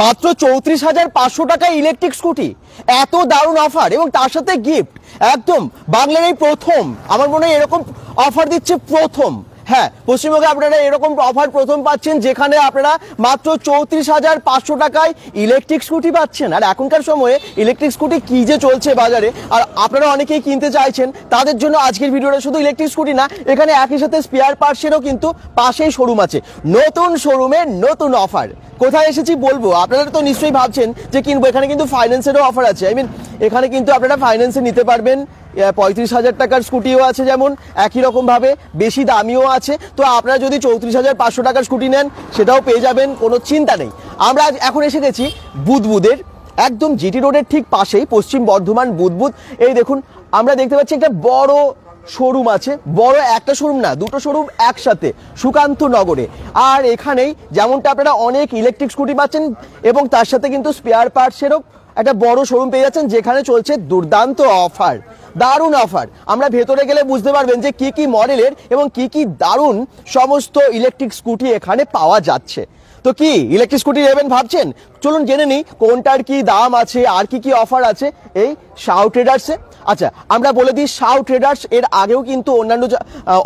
মাত্র 34,500 টাকায় electric scooty, এত দারুণ অফার এবং তার সাথে গিফট। একদম বাংলার এই প্রথম, আমার মনে হয় এরকম অফার দিচ্ছে প্রথম। হ্যাঁ, পশ্চিমবঙ্গে আপনারা এরকম অফার প্রথম পাচ্ছেন, যেখানে আপনারা মাত্র 34,500 টাকায় ইলেকট্রিক স্কুটি পাচ্ছেন। আর এখনকার সময়ে ইলেকট্রিক স্কুটি কি যে চলছে বাজারে, আর আপনারা অনেকেই কিনতে চাইছেন, তাদের জন্য আজকের ভিডিওটা। শুধু ইলেকট্রিক স্কুটি না, এখানে একই সাথে স্পেয়ার পার্টসেরও কিন্তু পাশেই শোরুম আছে। নতুন শোরুমে নতুন অফার। কোথায় এসেছি বলবো, আপনারা তো নিশ্চয়ই ভাবছেন যে কিনবো। এখানে কিন্তু ফাইন্যান্সেরও অফার আছে। এখানে কিন্তু আপনারা ফাইন্যান্সে নিতে পারবেন। 35,000 টাকার স্কুটিও আছে, যেমন একই রকম ভাবে বেশি দামিও আছে। তো আপনারা যদি 34,500 টাকার স্কুটি নেন, সেটাও পেয়ে যাবেন, কোনো চিন্তা নেই। আমরা এখন এসে গেছি বুদবুদের একদম জিটি রোডের ঠিক পাশেই, পশ্চিম বর্ধমান বুদবুদ। এই দেখুন, আমরা দেখতে পাচ্ছি একটা বড় শোরুম আছে। বড় একটা শোরুম না, দুটো শোরুম একসাথে সুকান্ত নগরে। আর এখানেই যেমনটা আপনারা অনেক ইলেকট্রিক স্কুটি পাচ্ছেন, এবং তার সাথে কিন্তু স্পেয়ার পার্টসেরও একটা বড় শোরুম পেয়ে যাচ্ছেন, যেখানে চলছে দুর্দান্ত অফার, দারুণ অফার। আমরা ভেতরে গেলে বুঝতে পারবেন যে কি কি মডেলের এবং কি কি দারুণ সমস্ত ইলেকট্রিক স্কুটি এখানে পাওয়া যাচ্ছে। তো কি ইলেকট্রিক স্কুটি নেবেন ভাবছেন? চলুন জেনে নিই কোনটার কি দাম আছে আর কি কি অফার আছে এই শাও ট্রেডার্সে। আচ্ছা, আমরা বলে দিই, শাও ট্রেডার্স এর আগেও কিন্তু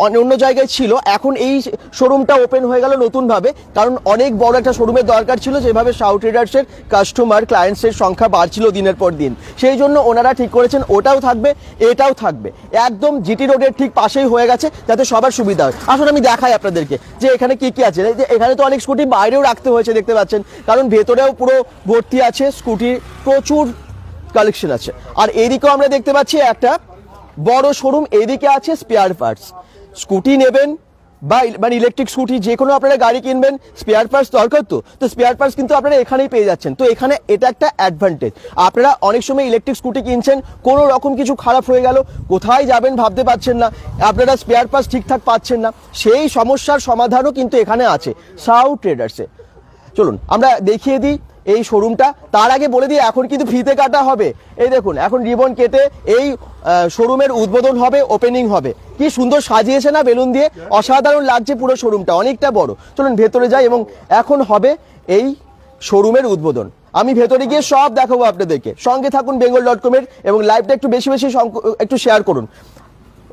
অন্য জায়গায় ছিল। এখন এই শোরুমটা ওপেন হয়ে গেল নতুনভাবে, কারণ অনেক বড় একটা শোরুমের দরকার ছিল। যেভাবে শাও ট্রেডার্সের কাস্টমার ক্লায়েন্টসের সংখ্যা বাড়ছিল দিনের পর দিন, সেই জন্য ওনারা ঠিক করেছেন ওটাও থাকবে, এটাও থাকবে। একদম জিটি রোডের ঠিক পাশেই হয়ে গেছে, যাতে সবার সুবিধা হয়। আসলে আমি দেখাই আপনাদেরকে যে এখানে কি কি আছে। এখানে তো অনেক স্কুটি বাইরেও রাখতে হয়েছে, দেখতে পাচ্ছেন, কারণ ভেতরেও পুরো ভর্তি আছে স্কুটির, প্রচুর কালেকশন আছে। আর এদিকেও আমরা দেখতে পাচ্ছি একটা বড় শোরুম, এদিকে আছে স্পেয়ার পার্টস। স্কুটি নেবেন বা মানে ইলেকট্রিক স্কুটি যে কোনো আপনারা গাড়ি কিনবেন, স্পেয়ার পার্টস দরকার। তো স্পেয়ার পার্টস কিন্তু আপনারা এখানেই পেয়ে যাচ্ছেন। তো এখানে এটা একটা অ্যাডভান্টেজ। আপনারা অনেক সময় ইলেকট্রিক স্কুটি কিনছেন, কোনো রকম কিছু খারাপ হয়ে গেল, কোথায় যাবেন ভাবতে পারছেন না, আপনারা স্পেয়ার পার্টস ঠিকঠাক পাচ্ছেন না, সেই সমস্যার সমাধানও কিন্তু এখানে আছে শাও ট্রেডার্সে। চলুন আমরা দেখিয়ে দিই এই শোরুমটা। তার আগে বলে দিই, এখন কিন্তু ফিতে কাটা হবে। এই দেখুন, এখন রিবন কেটে এই শোরুমের উদ্বোধন হবে, ওপেনিং হবে। কি সুন্দর সাজিয়েছে না বেলুন দিয়ে, অসাধারণ লাগছে পুরো শোরুমটা, অনেকটা বড়। চলুন ভেতরে যাই, এবং এখন হবে এই শোরুমের উদ্বোধন। আমি ভেতরে গিয়ে সব দেখাবো আপনাদেরকে। সঙ্গে থাকুন bengal.com-এর, এবং লাইভটা একটু বেশি বেশি একটু শেয়ার করুন।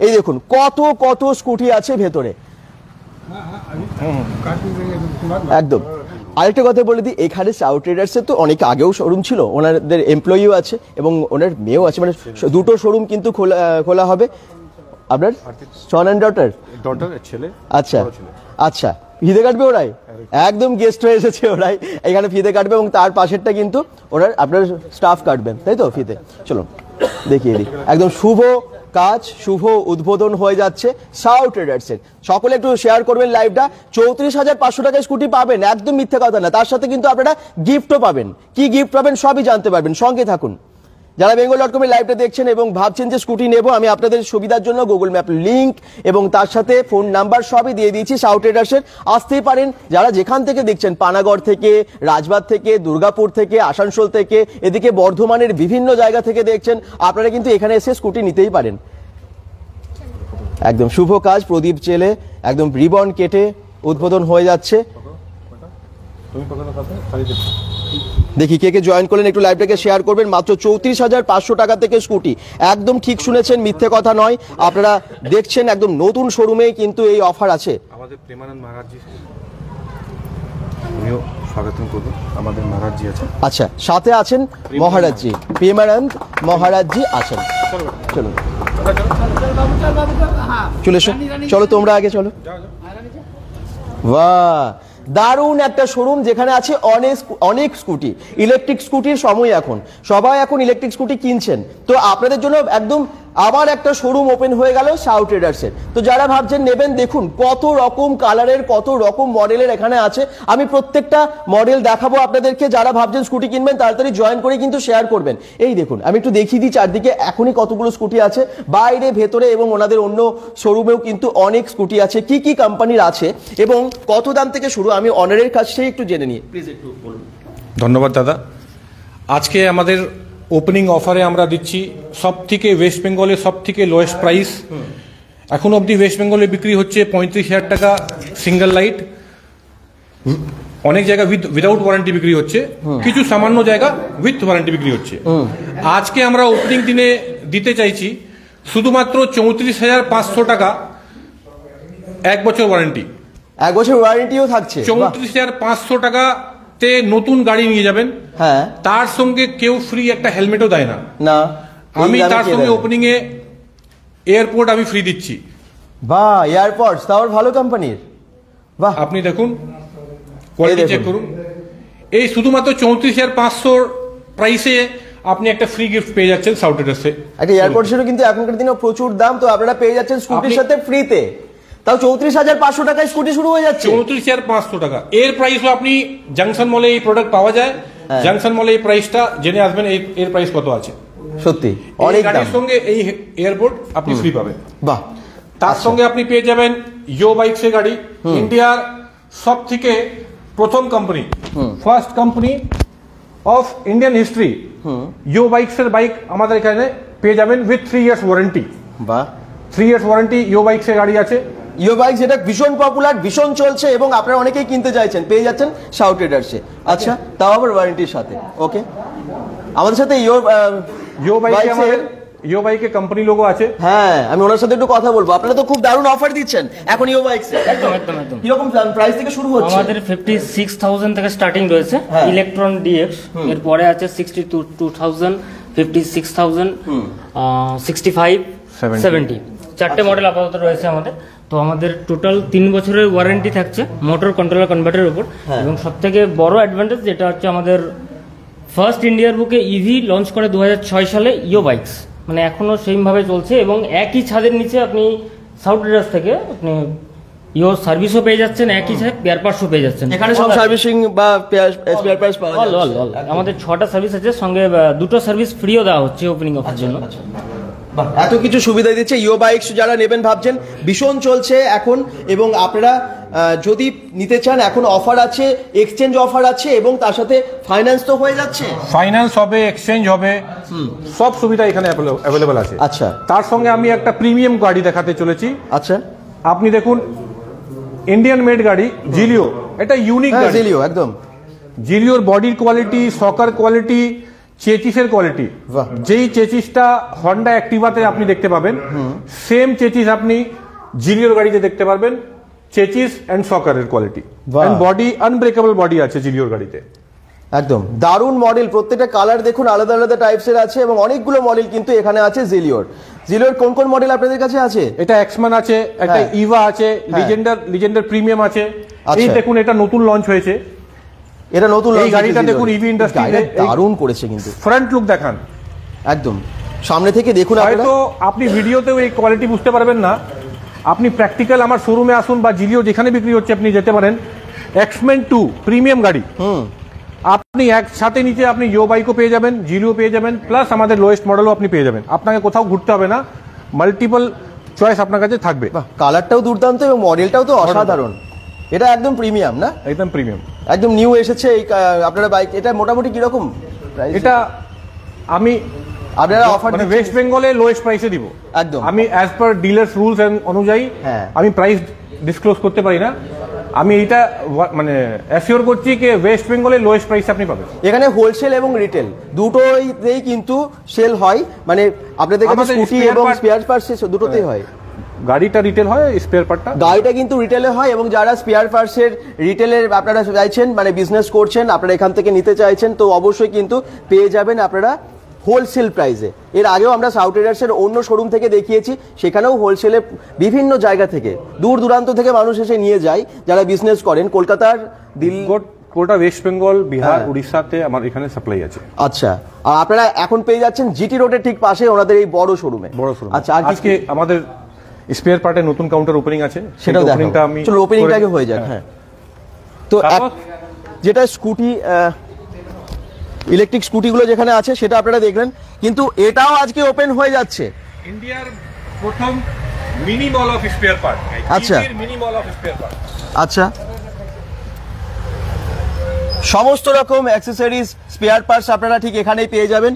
এই দেখুন কত কত স্কুটি আছে ভেতরে, একদম। আরেকটা কথা বলে দিই, এখানে শাও ট্রেডার্সের তো অনেক আগেও শোরুম ছিল, ওনাদের এমপ্লয়িও আছে এবং ওনার মেয়েও আছে, মানে দুটো শোরুম কিন্তু খোলা হবে। আপনার সন অ্যান্ড ডটার ছেলে? আচ্ছা আচ্ছা, ফিতে কাটবে ওরাই, একদম গেস্ট হয়ে এসেছে ওরাই, এখানে ফিতে কাটবে, এবং তার পাশেরটা কিন্তু ওনার আপনার স্টাফ কাটবেন, তাই তো ফিতে। চলুন দেখিয়ে দিই, একদম শুভ কাজ, শুভ উদ্বোধন হয়ে যাচ্ছে শাও ট্রেডার্সের। সকলে একটু শেয়ার করবেন লাইভটা। 34,500 টাকায় স্কুটি পাবেন, একদম মিথ্যে কথা না। তার সাথে কিন্তু আপনারা গিফটও পাবেন। কি গিফট পাবেন সবই জানতে পারবেন, সঙ্গে থাকুন। যারা bengal.com-এর লাইভটা দেখছেন এবং ভাবছেন যে স্কুটি নেব, আমি আপনাদের সুবিধার জন্য গুগল ম্যাপ লিংক এবং তার সাথে ফোন নাম্বার সবই দিয়ে দিয়েছি শাও ট্রেডার্সের। আসতেই পারেন যারা যেখান থেকে দেখছেন, পানাগড় থেকে, রাজবাগ থেকে, দুর্গাপুর থেকে, আসানসোল থেকে, এদিকে বর্ধমানের বিভিন্ন জায়গা থেকে দেখছেন, আপনারা কিন্তু এখানে এসে স্কুটি নিতেই পারেন। একদম শুভ কাজ, প্রদীপ চেলে একদম রিবন কেটে উদ্বোধন হয়ে যাচ্ছে। দেখি কে কে জয়েন করলেন, একটু লাইভটাকে শেয়ার করবেন। মাত্র 34,500 টাকা থেকে স্কুটি, একদম ঠিক শুনেছেন, মিথ্যে কথা নয়। আপনারা দেখছেন একদম নতুন শোরুমে কিন্তু এই অফার আছে। আমাদের প্রেমানন্দ মহারাজজি স্বাগতম করুন, আমাদের মহারাজজি আছে। আচ্ছা, সাথে আছেন মহারাজজি, প্রেমানন্দ মহারাজজি আছেন। চলুন চলে এসো, চলো তোমরা আগে চলো। বাহ, দারুণ একটা শোরুম, যেখানে আছে অনেক স্কুটি, ইলেকট্রিক স্কুটির সময়। এখন সবাই ইলেকট্রিক স্কুটি কিনছেন, তো আপনাদের জন্য একদম আবার একটা শোরুম ওপেন হয়ে গেল শাও ট্রেডার্সের। তো যারা ভাবছেন নেবেন, দেখুন কত রকম কালারের, কত রকম মডেলের এখানে আছে। আমি প্রত্যেকটা মডেল দেখাবো আপনাদেরকে। যারা ভাবছেন স্কুটি কিনবেন, তাড়াতাড়ি জয়েন করে কিন্তু শেয়ার করবেন। এই দেখুন, আমি একটু দেখিয়ে দিই চারদিকে এখনই কতগুলো স্কুটি আছে, বাইরে, ভেতরে, এবং ওনাদের অন্য শোরুমেও কিন্তু অনেক স্কুটি আছে। কি কি কোম্পানির আছে এবং কত দাম থেকে শুরু, আমি অনারের কাছ থেকে একটু জেনে নিই, প্লিজ একটু বলুন। ধন্যবাদ দাদা। আজকে আমাদের ওপেনিং অফারে আমরা দিচ্ছি সব থেকে ওয়েস্ট বেঙ্গলের সব থেকে লোয়েস্ট প্রাইস। এখন অবধি ওয়েস্ট বেঙ্গলে বিক্রি হচ্ছে 35,000 টাকা সিঙ্গেল লাইট, অনেক জায়গা উইদাউট ওয়ারেন্টি বিক্রি হচ্ছে, কিছু সামান্য জায়গা উইথ ওয়ারেন্টি বিক্রি হচ্ছে। আজকে আমরা ওপেনিং দিনে দিতে চাইছি শুধুমাত্র 34,500 টাকা, 1 বছর ওয়ারেন্টি। 1 বছর ওয়ারেন্টিও থাকছে। 34,500 টাকাতে নতুন গাড়ি নিয়ে যাবেন, হ্যাঁ, তার সঙ্গে কেউ ফ্রি একটা হেলমেটও দেয় না। না, আমি তার সঙ্গে ওপেনিং এ এয়ারপোর্ট আমি ফ্রি দিচ্ছি। বাহ, এয়ারপডস তাও ভালো কোম্পানির। বাহ, আপনি দেখুন, কোয়ালিটি চেক করুন। এই শুধুমাত্র 34,500 প্রাইসে আপনি একটা ফ্রি গিফট পেয়ে যাচ্ছেন সাউথ ট্রেডার্সে। একটা এয়ারপডসেরও কিন্তু এখনকার দিনে প্রচুর দাম, তো আপনারা পেয়ে যাচ্ছেন স্কুটির সাথে ফ্রিতে। তাও 34,500 টাকায় স্কুটি শুরু হয়ে যাচ্ছে। 34,500 টাকা। এর প্রাইসও আপনি জাংশন মলে এই প্রোডাক্ট পাওয়া যায়। জাংশন মলে এই প্রাইসটা জেনে আসবেন, এর প্রাইস কত আছে। সত্যি অনেক দাম। গাড়ির সঙ্গে এই এয়ারপোর্ট আপনি ফ্রি পাবেন। বাহ, তার সঙ্গে আপনি পেয়ে যাবেন ইয়ো বাইকস এর গাড়ি, ইন্ডিয়ার সব থেকে প্রথম company, first company of Indian history. Yo bikes এর বাইক আমাদের এখানে পেয়ে যাবেন উইথ 3 ইয়ার্স ওয়ারেন্টি। বাহ, 3 ইয়ার্স ওয়ারেন্টি ইয়ো বাইকস এর গাড়ি আছে। ইয়ো বাইক যেটা ভীষণ পপুলার, ভীষণ চলছে এবং আপনারা অনেকেই কিনতে চাইছেন, পেয়ে যাচ্ছেন সাউথ ট্রেডার্সে। আচ্ছা, তাও আবার ওয়ারেন্টির সাথে। ওকে, আমাদের সাথে ইয়ো বাইকে কোম্পানি লোগো আছে। হ্যাঁ, আমি ওনার সাথে একটু কথা বলবো। আপনারা তো খুব দারুণ অফার দিচ্ছেন এখন ইয়ো বাইকসে। একদম একদম একদম। কিরকম প্রাইস থেকে শুরু হচ্ছে? আমাদের 56,000 থেকে স্টার্টিং রয়েছে ইলেকট্রন ডিএক্স, এর পরে আছে 62,000, 56,000, 65, 70, চারটে মডেল আপাতত রয়েছে আমাদের। তো আমাদের টোটাল 3 বছরের ওয়ারেন্টি থাকছে মোটর কন্ট্রোলার কনভার্টারের উপর। এবং সব থেকে বড় অ্যাডভান্টেজ যেটা হচ্ছে, আমাদের ফার্স্ট ইন্ডিয়ার বুকে ইভি লঞ্চ করে 2006 সালে ইয়ো বাইকস, মানে এখনো সেম ভাবে চলছে। এবং একই ছাদের নিচে আপনি সাউথ ট্রেডার্স থেকে আপনি ইয়ো সার্ভিসও পেয়ে যাচ্ছেন, একই সাথে স্পেয়ার পার্টসও পেয়ে যাচ্ছেন। এখানে সব সার্ভিসিং বা স্পেয়ার পার্টস পাওয়া যায়। আমাদের 6টা সার্ভিস আছে, সঙ্গে 2টো সার্ভিস ফ্রিও দেওয়া হচ্ছে ওপেনিং অফার জন্য। এত কিছু সুবিধা দিচ্ছে ইয়ো বাইকস। যারা নেবেন ভাবছেন, ভীষণ চলছে এখন। এবং আপনারা যদি নিতে চান, এখন অফার আছে, এক্সচেঞ্জ অফার আছে এবং তার সাথে ফাইন্যান্স তো হয়ে যাচ্ছে। ফাইন্যান্স হবে, এক্সচেঞ্জ হবে, সব সুবিধা এখানে অ্যাভেলেবল আছে। আচ্ছা, তার সঙ্গে আমি একটা প্রিমিয়াম গাড়ি দেখাতে চলেছি। আচ্ছা, আপনি দেখুন, ইন্ডিয়ান মেড গাড়ি জিলিও, এটা ইউনিক গাড়ি। জিলিও একদম, জিলিওর বডির কোয়ালিটি, সকার কোয়ালিটি, চেচিসের কোয়ালিটি, যেই চেচিসটা হন্ডা অ্যাক্টিভাতে আপনি দেখতে পাবেন, সেম চেচিস আপনি জিলিওর গাড়িতে দেখতে পারবেন। চেচিস এন্ড সকারের quality and body, unbreakable body আছে জিলিওর গাড়িতে। একদম দারুণ মডেল। প্রত্যেকটা কালার দেখুন আলাদা আলাদা টাইপসের আছে এবং অনেকগুলো মডেল কিন্তু এখানে আছে জিলিওর। জিলিওর কোন কোন মডেল আপনাদের কাছে আছে? এটা এক্সম্যান আছে, একটা ইভা আছে, লিজেন্ডার প্রিমিয়াম আছে। এই দেখুন, এটা নতুন লঞ্চ হয়েছে। এটা নতুন এই গাড়িটা দেখুন, ইভি ইন্ডাস্ট্রিতে দারুণ করেছে কিন্তু। ফ্রন্ট লুক দেখান, একদম সামনে থেকে দেখুন। হয়তো আপনি ভিডিওতেও এই কোয়ালিটি বুঝতে পারবেন না, আপনি প্র্যাকটিক্যাল আমার শোরুমে আসুন বা জিলিও যেখানে বিক্রি হচ্ছে আপনি যেতে পারেন। এক্সম্যান 2 প্রিমিয়াম গাড়ি, আপনি একসাথে নিচে আপনি ইয়ো বাইকও পেয়ে যাবেন, জিলিও পেয়ে যাবেন, প্লাস আমাদের লোয়েস্ট মডেলও আপনি পেয়ে যাবেন। আপনাকে কোথাও ঘুরতে হবে না, মাল্টিপল চয়েস আপনার কাছে থাকবে। কালারটাও দুর্দান্ত এবং মডেলটাও তো অসাধারণ। এটা একদম প্রিমিয়াম না? একদম প্রিমিয়াম, একদম নিউ এসেছে এই আপনারা বাইক। এটা মোটামুটি কিরকম প্রাইস? এটা আমি আপনারা অফার মানে ওয়েস্ট বেঙ্গলে লোয়েস্ট প্রাইসে দিব একদম। আমি অ্যাজ পার ডিলার্স রুলস অনুযায়ী আমি প্রাইস ডিসক্লোজ করতে পারি না। আমি এটা অ্যাসিওর করছি যে ওয়েস্ট বেঙ্গলে লোয়েস্ট প্রাইস আপনি পাবেন। এখানে হোলসেল এবং রিটেল দুটোতেই কিন্তু সেল হয়, মানে আপনাদের কাছে স্কুটি এবং স্পেয়ার পার্টস দুটোতেই হয়। গাড়িটা রিটেল হয়, স্পেয়ার পার্টটা গাড়িটা কিন্তু রিটেলে হয়। এবং যারা স্পেয়ার পার্টসের রিটেলের আপনারা চাইছেন, মানে বিজনেস করছেন, আপনারা এখান থেকে নিতে চাইছেন, তো অবশ্যই কিন্তু পেয়ে যাবেন আপনারা হোলসেল প্রাইসে। এর আগেও আমরা সাউথ ট্রেডার্সের অন্য শোরুম থেকে দেখিয়েছি, সেখানেও হোলসেলে বিভিন্ন জায়গা থেকে দূর দূরান্ত থেকে মানুষ এসে নিয়ে যায় যারা বিজনেস করেন। কলকাতার, দিল্লি, কোটা ওয়েস্ট বেঙ্গল, বিহার, উড়িষ্যাতে আমার এখানে সাপ্লাই আছে। আচ্ছা, আর আপনারা এখন পেয়ে যাচ্ছেন জিটি রোডের ঠিক পাশে ওনাদের এই বড় শোরুমে। আচ্ছা, আজকে আমাদের স্পেয়ার পার্টের নতুন কাউন্টার ওপেনিং আছে, সেটাও ওপেনিংটা আমি চলো ওপেনিংটা আগে হয়ে যাক। হ্যাঁ, তো যেটা স্কুটি, ইলেকট্রিক স্কুটিগুলো যেখানে আছে সেটা আপনারা দেখলেন, কিন্তু এটাও আজকে ওপেন হয়ে যাচ্ছে। ইন্ডিয়ার প্রথম mini mall of spare part. আচ্ছা, mini mall of spare part. আচ্ছা, সমস্ত রকম অ্যাক্সেসরিজ, স্পেয়ার পার্টস আপনারা ঠিক এখানেই পেয়ে যাবেন।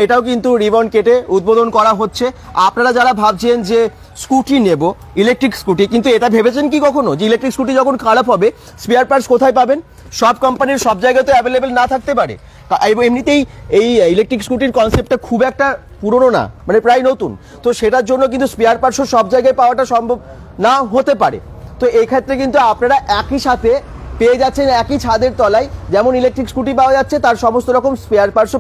এটাও কিন্তু রিবন কেটে উদ্বোধন করা হচ্ছে। আপনারা যারা ভাবছেন যে স্কুটি নেব, ইলেকট্রিক স্কুটি, কিন্তু এটা ভেবেছেন কি কখনো যে ইলেকট্রিক স্কুটি যখন খারাপ হবে স্পেয়ার পার্টস কোথায় পাবেন? সব কোম্পানির সব জায়গায় তো অ্যাভেলেবেল না থাকতে পারে। এমনিতেই এই ইলেকট্রিক স্কুটির কনসেপ্টটা খুব একটা পুরনো না, মানে প্রায় নতুন, তো সেটার জন্য কিন্তু স্পেয়ার পার্টসও সব জায়গায় পাওয়াটা সম্ভব না হতে পারে। তো এই ক্ষেত্রে কিন্তু আপনারা একই সাথে পেয়ে যাচ্ছেন, একই ছাদের তলায় যেমন ইলেকট্রিক স্কুটি পাওয়া যাচ্ছে তার সমস্ত রকম স্পেয়ার পার্টসও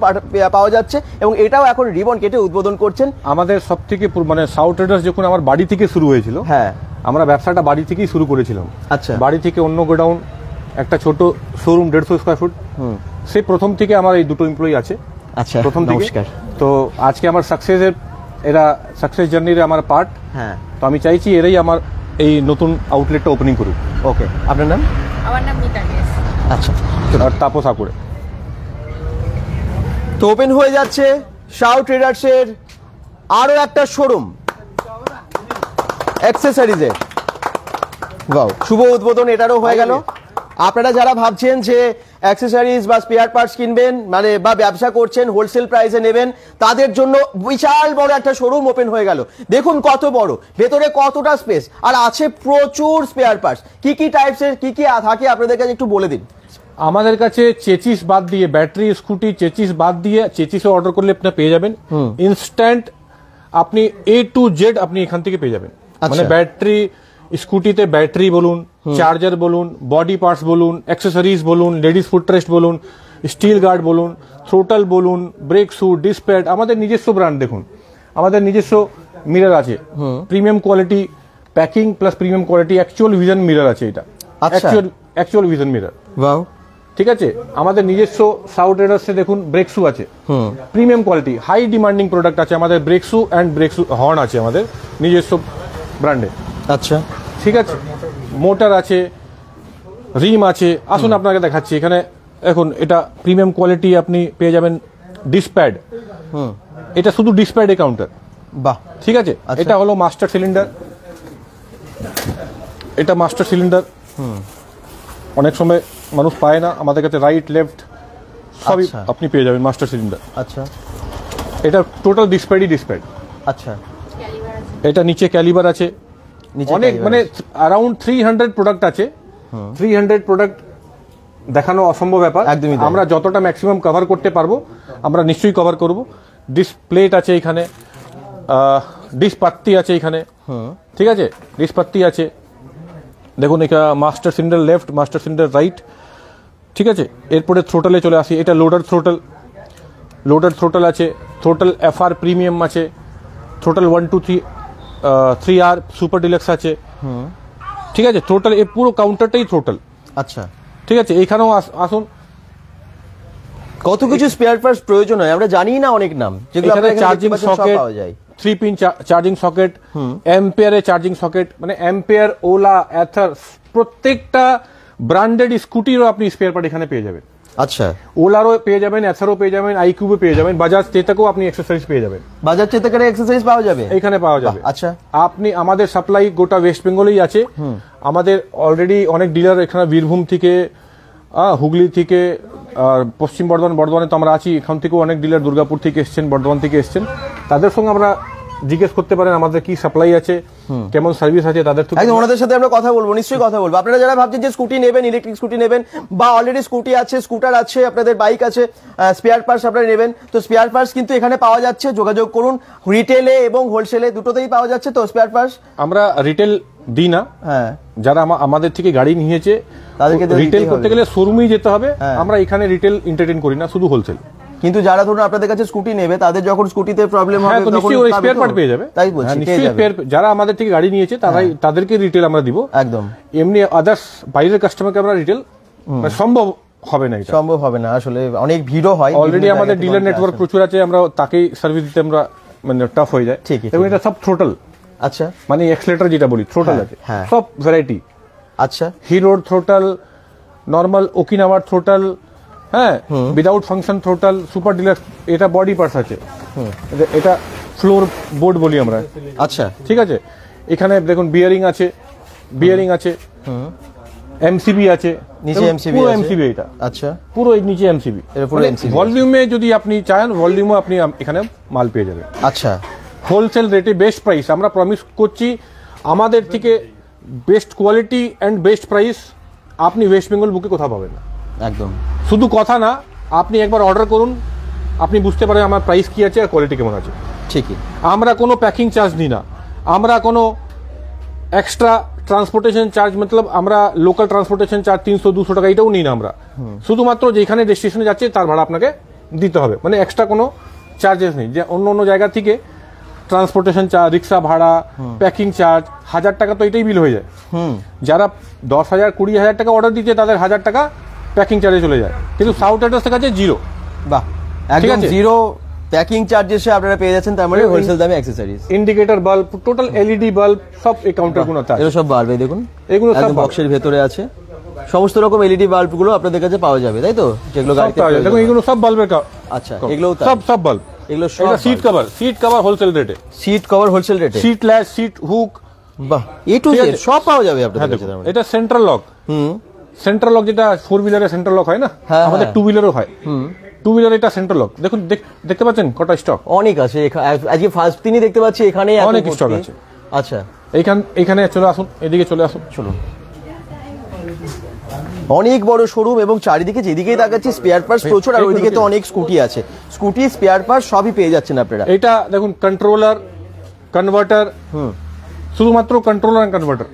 পাওয়া যাচ্ছে, এবং এটাও এখন রিবন কেটে উদ্বোধন করছেন। আমাদের সব থেকে মানে সাউথ ট্রেডার্স যখন আমার বাড়ি থেকে শুরু হয়েছিল, হ্যাঁ আমরা ব্যবসাটা বাড়ি থেকেই শুরু করেছিলাম। আচ্ছা। বাড়ি থেকে অন্য গোডাউন, একটা ছোট শোরুম 150 স্কোয়ার ফুট, সেই প্রথম থেকে আমার এই দুটো এমপ্লয়ি আছে। আচ্ছা, প্রথম থেকে। নমস্কার। তো আজকে আমার সাকসেসের, এরা সাকসেস জার্নির আমার পার্ট। হ্যাঁ, তো আমি চাইছি এরাই আমার এই নতুন আউটলেটটা ওপেনিং করুক। ওকে, আপনার নাম? আমার নাম মিতালি। আচ্ছা, আর তাপস আকুড়ে। তো ওপেন হয়ে যাচ্ছে শাও ট্রেডার্সের আরো একটা শোরুম অ্যাক্সেসরিজের। ওয়াও, শুভ উদ্বোধন এটারও হয়ে গেল। আপনারা যারা ভাবছেন যে অ্যাক্সেসরিজ বা স্পেয়ার পার্টস কিনবেন, মানে বা ব্যবসা করছেন, হোলসেল প্রাইসে নেবেন, তাদের জন্য বিশাল বড় একটা শোরুম ওপেন হয়ে গেল। দেখুন কত বড়, ভেতরে কতটা স্পেস, আর আছে প্রচুর স্পেয়ার পার্টস। কি কি টাইপসের কি কি থাকে আপনাদের কাছে একটু বলে দিন। আমাদের কাছে চেচিস বাদ দিয়ে, ব্যাটারি স্কুটি চেচিস বাদ দিয়ে, চেচিসও অর্ডার করলে আপনি পেয়ে যাবেন ইনস্ট্যান্ট। আপনি A to Z আপনি এখান থেকে পেয়ে যাবেন। মানে ব্যাটারি স্কুটিতে ব্যাটারি বলুন, চার্জার বলুন, বডি পার্টস বলুন, অ্যাক্সেসরিজ বলুন, লেডিস ফুটরেস্ট বলুন, স্টিল গার্ড বলুন, থ্রোটল বলুন, ব্রেক শু, ডিসপ্যাড। আমাদের নিজস্ব ব্র্যান্ড দেখুন, আমাদের নিজস্ব মিরর আছে, premium quality packing plus premium quality actual vision mirror আছে। এটা অ্যাকচুয়াল ভিশন মিরর। ওয়াও, ঠিক আছে। আমাদের নিজস্ব সাউথ ট্রেডার্সে দেখুন ব্রেক শু আছে, premium quality, high demanding product আছে আমাদের। Brake shoe and brake shoe horn আছে আমাদের নিজস্ব ব্র্যান্ডে। আচ্ছা, ঠিক আছে। মোটর আছে, রিম আছে। আসুন আপনাকে দেখাচ্ছি। এখানে এখন এটা প্রিমিয়াম কোয়ালিটি আপনি পেয়ে যাবেন। ডিসপ্যাড, এটা শুধু ডিসপ্যাডে কাউন্টার। বাহ, ঠিক আছে। এটা হলো মাস্টার সিলিন্ডার, এটা মাস্টার সিলিন্ডার। অনেক সময় মানুষ পায় না, আমাদের কাছে রাইট লেফট সবই আপনি পেয়ে যাবেন মাস্টার সিলিন্ডার। আচ্ছা, এটা টোটাল ডিসপ্যাডই ডিসপ্যাড। আচ্ছা, এটা নিচে ক্যালিবার আছে, অনেক মানে অ্যারাউন্ড 300 প্রোডাক্ট আছে। 300 প্রোডাক্ট দেখানো অসম্ভব ব্যাপার। আমরা যতটা ম্যাক্সিমাম কভার করতে পারবো আমরা নিশ্চয়ই কভার করব। ডিসপ্লেট আছে এখানে, ডিসপাত্তি আছে এখানে। ঠিক আছে, ডিসপাত্তি আছে। দেখুন এটা master cylinder left, master cylinder right. ঠিক আছে। এরপরে থ্রোটলে চলে আসি। এটা লোডার থ্রোটল, লোডার থ্রোটল আছে। থ্রোটল FR প্রিমিয়াম আছে। থ্রোটল 1 2 3R সুপার ডিলাক্স আছে। ঠিক আছে। থ্রোটল এই পুরো কাউন্টারটাই থ্রোটল। আচ্ছা, ঠিক আছে। এইখানেও আসুন, কত কিছু স্পেয়ার পার্টস প্রয়োজন হয় আমরা জানি না, অনেক নাম, যেগুলো আপনাদের চার্জিং সকেট পাওয়া যায়। 3 পিন চার্জিং সকেট, অ্যাম্পিয়ারে চার্জিং সকেট, মানে অ্যাম্পিয়ার, ওলা, অ্যাথার, প্রত্যেকটা ব্র্যান্ডেড স্কুটিরও আপনি স্পেয়ার পার্ট এখানে পেয়ে যাবেন। আচ্ছা, ওলারও পেয়ে যাবেন, অ্যাথারও পেয়ে যাবেন, আইকিউবও পেয়ে যাবেন, বাজাজ চেতকও আপনি অ্যাক্সেসরিজ পেয়ে যাবেন। বাজাজ চেতকের অ্যাক্সেসরিজ পাওয়া যাবে এখানে পাওয়া যাবে। আচ্ছা, আপনি আমাদের সাপ্লাই গোটা ওয়েস্ট বেঙ্গলেই আছে। আমাদের অলরেডি অনেক ডিলার এখানে বীরভূম থেকে, হুগলি থেকে, আর পশ্চিম বর্ধমানে তো আমরা আছি। এখান থেকেও অনেক ডিলার দুর্গাপুর থেকে এসছেন, বর্ধমান থেকে এসছেন। তাদের সঙ্গে আমরা জিজ্ঞেস করতে পারেন আমাদের কি সাপ্লাই আছে, কেমন সার্ভিস আছে, তাদের থেকে একদম ওনাদের সাথে আমরা কথা বলবো, নিশ্চয়ই কথা বলবো। আপনারা যারা ভাবছেন যে স্কুটি নেবেন, ইলেকট্রিক স্কুটি নেবেন, বা অলরেডি স্কুটি আছে, স্কুটার আছে, আপনাদের বাইক আছে, স্পেয়ার পার্টস আপনারা নেবেন, তো স্পেয়ার পার্টস কিন্তু এখানে পাওয়া যাচ্ছে। যোগাযোগ করুন, রিটেলে এবং হোলসেলে দুটোতেই পাওয়া যাচ্ছে। তো স্পেয়ার পার্টস আমরা রিটেল দিই না। হ্যাঁ, যারা আমাদের থেকে গাড়ি নিয়েছে তাদেরকে রিটেল করতে গেলে শোরুমেই যেতে হবে। আমরা এখানে রিটেল এন্টারটেইন করি না, শুধু হোলসেল। কিন্তু যারা ধরুন আপনাদের কাছে স্কুটি নেবে, তাদের যখন স্কুটিতে প্রবলেম হবে তখন নিশ্চয়ই ওই স্পেয়ার পার্ট পেয়ে যাবে। তাই বলছি, যারা আমাদের থেকে গাড়ি নিয়েছে তাদেরকে রিটেল আমরা দিব। একদম, এমনি আদার্স বাইরের কাস্টমারকে আমরা রিটেল সম্ভব হবে না, সম্ভব হবে না। আসলে অনেক ভিড়ও হয়। অলরেডি আমাদের ডিলার নেটওয়ার্ক প্রচুর আছে, আমরা তাকেই সার্ভিস দিতে আমরা মানে টাফ হয়ে যায়। এবং এটা সব থ্রোটল। আচ্ছা, মানে এক্সেলেটর যেটা বলি থ্রোটল আছে, সব ভ্যারাইটি। আচ্ছা, হিরোর থ্রোটল, নর্মাল ওকিনাওয়ার থ্রোটল, হ্যাঁ, without function throttle, super deluxe. এটা বডি পার্টস আছে, এটা ফ্লোর বোর্ড বলি আমরা। আচ্ছা, ঠিক আছে। এখানে দেখুন বিয়ারিং আছে, বিয়ারিং আছে। এমসিবি আছে, নিচে এমসিবি পুরো আছে। এমসিবি এটা, আচ্ছা, পুরো এই নিচে এমসিবি, এটা পুরো MCB ভলিউমে যদি আপনি চান ভলিউমে আপনি এখানে মাল পেয়ে যাবেন। আচ্ছা, হোলসেল রেটে বেস্ট প্রাইস আমরা প্রমিস করছি, আমাদের থেকে best quality and best price আপনি ওয়েস্ট বেঙ্গল বুকে কোথাও পাবেন না। একদম শুধু কথা না, আপনি একবার অর্ডার করুন, আপনি বুঝতে পারেন আমার প্রাইস কি আছে আর কোয়ালিটি কেমন আছে। ঠিকই, আমরা কোনো প্যাকিং চার্জ নিই না, আমরা কোনো এক্সট্রা ট্রান্সপোর্টেশন চার্জ মতলব আমরা লোকাল ট্রান্সপোর্টেশন চার্জ 300-200 টাকা এটাও নিই না আমরা, শুধুমাত্র যেখানে ডেস্টিনেশনে যাচ্ছে তার ভাড়া আপনাকে দিতে হবে, মানে এক্সট্রা কোনো চার্জেস নেই। যে অন্য অন্য জায়গা থেকে ট্রান্সপোর্টেশন চার্জ, রিক্সা ভাড়া, প্যাকিং চার্জ 1000 টাকা তো এটাই বিল হয়ে যায়। যারা 10,000 20,000 টাকা অর্ডার দিচ্ছে তাদের 1000 টাকা প্যাকিং চার্জে চলে যায়, কিন্তু সাউথ অ্যাড্রেসের কাছে জিরো। বাহ, ঠিক একদম আছে? জিরো প্যাকিং চার্জেসে আপনারা পেয়ে যাচ্ছেন, তার মানে হোলসেল দামে accessories, indicator bulb, total LED bulb সব এই কাউন্টার গুলো আছে। এগুলো সব বাল্ব, দেখুন এগুলো সব একদম বক্সের ভেতরে আছে, সমস্ত রকম এলইডি বাল্বগুলো আপনাদের কাছে পাওয়া যাবে, তাই তো? যেগুলো গাড়িতে দেখুন প্রয়োজন এগুলো সব বাল্বের হয়। আচ্ছা, এগুলো সব বাল্ব, এগুলো এটা সব সিট কভার হোলসেল রেটে, সিট কভার হোলসেল রেটে, সিট ল্যাচ, সিট হুক, বাহ, এ টু জেড সব পাওয়া যাবে আপনাদের কাছে। তার মানে এটা সেন্ট্রাল লক, সেন্ট্রাল লক যেটা 4 হুইলারে সেন্ট্রাল লক হয় না, হ্যাঁ, আমাদের হ্যাঁ। 2 হুইলারও হয়। 2 হুইলার এটা সেন্ট্রাল লক, দেখুন দেখতে পাচ্ছেন কটা স্টক, অনেক আছে। আজকে ফার্স্ট দিনই দেখতে পাচ্ছি এখানে অনেক স্টক আছে। আচ্ছা, এইখানে চলে আসুন, এদিকে চলে আসুন, চলুন। অনেক বড় শোরুম এবং চারিদিকে যেদিকেই তাকাচ্ছি স্পেয়ার পার্টস প্রচুর, আর ওইদিকে তো অনেক স্কুটি আছে, স্কুটি স্পেয়ার পার্টস সবই পেয়ে যাচ্ছেন আপনারা। এটা দেখুন কন্ট্রোলার, কনভার্টার, শুধুমাত্র কন্ট্রোলার আর কনভার্টার,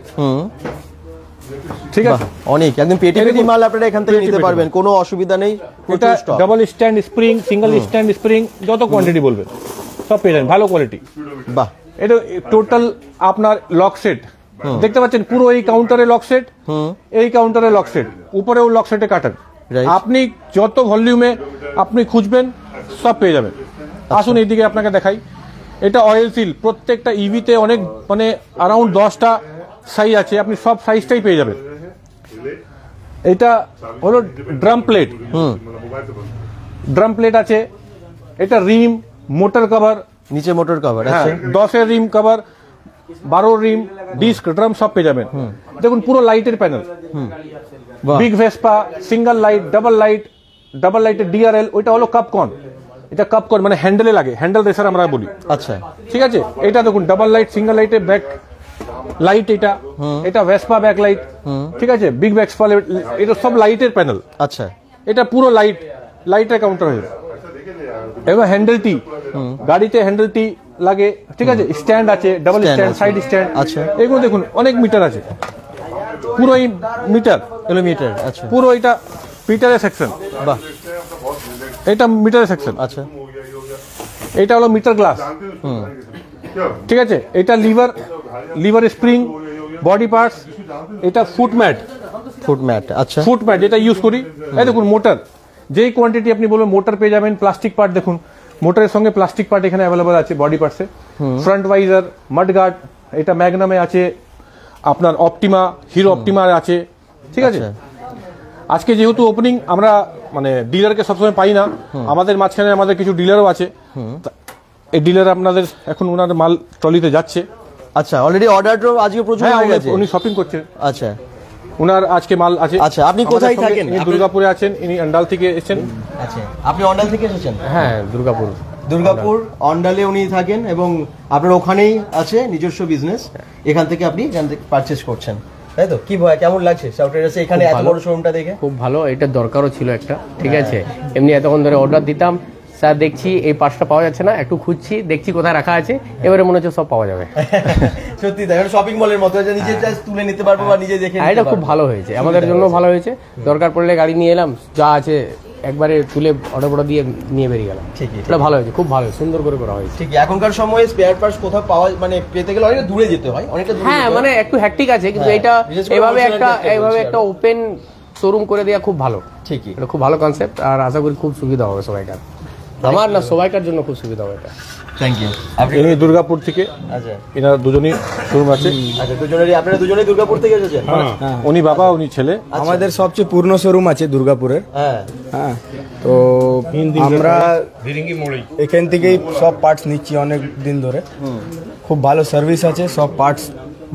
ঠিক আছে? অনেক একদম পেটি পেটি মাল আপনারা এখান থেকে নিতে পারবেন, কোনো অসুবিধা নেই। এটা double stand spring, single stand spring, যত কোয়ান্টিটি বলবেন সব পেয়ে যাবেন, ভালো কোয়ালিটি। বাহ, এটা টোটাল আপনার লক সেট দেখতে পাচ্ছেন, পুরো এই কাউন্টারে লক সেট, এই কাউন্টারে লক সেট, উপরেও লক সেটে কাটান, আপনি যত ভলিউমে আপনি খুঁজবেন সব পেয়ে যাবেন। আসুন এইদিকে আপনাকে দেখাই, এটা অয়েল সিল, প্রত্যেকটা ইভিতে অনেক মানে অ্যারাউন্ড 10টা সাইজ আছে, আপনি সব সাইজটাই পেয়ে যাবেন। এটা হলো ড্রাম প্লেট, ড্রাম প্লেট আছে, এটা রিম, মোটর কভার, নিচে মোটর কভার হ্যাঁ, আছে, 10-এর রিম কভার, 12 রিম, ডিস্ক, ড্রাম সব পেয়ে যাবেন। দেখুন পুরো লাইটের panel, big Vespa, single light, double লাইটের ডিআরএল, ওইটা হলো কাপকর্ন, এটা কাপকর্ন মানে হ্যান্ডেলে লাগে, হ্যান্ডেল রেসার আমরা বলি। আচ্ছা, ঠিক আছে? এটা দেখুন ডাবল লাইট, সিঙ্গেল লাইটের ব্যাক লাইট, এটা ভেসপা ব্যাক লাইট, ঠিক আছে? বিগ ভেসপা, এটা সব লাইটের প্যানেল। আচ্ছা, এটা পুরো লাইটের কাউন্টার হয়ে যাবে। এবার হ্যান্ডেলটি, গাড়িতে হ্যান্ডেলটি লাগে, ঠিক আছে? স্ট্যান্ড আছে, ডাবল স্ট্যান্ড, সাইড স্ট্যান্ড, আচ্ছা, এগুলো দেখুন অনেক মিটার আছে, পুরো এই মিটার, কিলোমিটার, আচ্ছা, পুরো এটা মিটারের সেকশন, বাহ, এটা মিটারের সেকশন, আচ্ছা, এটা হলো মিটার গ্লাস, ঠিক আছে? এটা লিভার স্প্রিং, বডি পার্টস, এটা ফুট ম্যাট, আচ্ছা, ফুট ম্যাট যেটা ইউজ করি। এই দেখুন মোটর, যেই কোয়ান্টিটি আপনি বলবেন মোটর পেয়ে যাবেন। প্লাস্টিক পার্ট দেখুন, মোটরের সঙ্গে প্লাস্টিক পার্ট এখানে অ্যাভেলেবল আছে বডি পার্টসে। ফ্রন্ট ভাইজার, মাড গার্ড, এটা ম্যাগনামে আছে, আপনার অপটিমা, হিরো অপটিমা আছে, ঠিক আছে? আজকে যেহেতু ওপেনিং, আমরা মানে ডিলারকে সবসময় পাই না, আমাদের মাঝখানে আমাদের কিছু ডিলারও আছে, এই ডিলার আপনাদের এখন ওনার মাল ট্রলিতে যাচ্ছে। আচ্ছা, অলরেডি অর্ডারও আজকে প্রচুর হয়ে গেছে, উনি শপিং করছেন। আচ্ছা, উনার আজকে মাল আছে। আচ্ছা, আপনি কোথায় থাকেন? ইনি দুর্গাপুরে আছেন, ইনি অন্ডাল থেকে এসেছেন। আচ্ছা, আপনি অন্ডাল থেকে এসেছেন? হ্যাঁ, দুর্গাপুর অন্ডালে উনি থাকেন এবং আপনার ওখানেই আছে নিজস্ব বিজনেস, এখান থেকে পারচেজ করছেন, তাই তো? কি ভয়, কেমন লাগছে সাউথ ট্রেডার্সে এখানে এত বড় শোরুমটা দেখে? খুব ভালো, এটা দরকারও ছিল একটা, ঠিক আছে? এমনি এতক্ষণ ধরে অর্ডার দিতাম, স্যার দেখছি এই পার্টসটা পাওয়া যাচ্ছে না, একটু খুঁজছি, দেখছি কোথায় রাখা আছে, এবারে মনে হচ্ছে সব পাওয়া যাবে। সত্যি তাই, শপিং মলের মতো, নিজে জাস্ট তুলে নিতে পারবো বা নিজে দেখে এটা খুব ভালো হয়েছে, আমাদের জন্য ভালো হয়েছে। দরকার পড়লে গাড়ি নিয়ে এলাম, যা আছে একবারে তুলে অর্ডার দিয়ে নিয়ে বেরিয়ে গেলাম। ঠিকই, এটা ভালো হয়েছে, খুব ভালো, সুন্দর করে করা হয়েছে। ঠিক, এখনকার সময়ে স্পেয়ার পার্টস কোথাও পাওয়া মানে পেতে গেলে অনেকটা দূরে যেতে হয়, অনেকটা দূরে। হ্যাঁ, মানে একটু হ্যাকটিক আছে, কিন্তু এটা এইভাবে একটা ওপেন শোরুম করে দেওয়া খুব ভালো। ঠিকই, এটা খুব ভালো কনসেপ্ট, আর আশা করি খুব সুবিধা হবে সবাইকার, আমার না সবাইকার জন্য খুব সুবিধা হবে এটা। Thank you. ইনি দুর্গাপুর থেকে, আচ্ছা, এনার দুজনই শোরুম আছে। আচ্ছা, আপনারা দুজনেই দুর্গাপুর থেকে এসেছেন? উনি বাবা, উনি ছেলে। আমাদের সবচেয়ে পুরনো শোরুম আছে দুর্গাপুরের। হ্যাঁ, হ্যাঁ, তো আমরা এখান থেকেই সব পার্টস নিচ্ছি অনেক দিন ধরে। খুব ভালো সার্ভিস আছে, সব পার্টস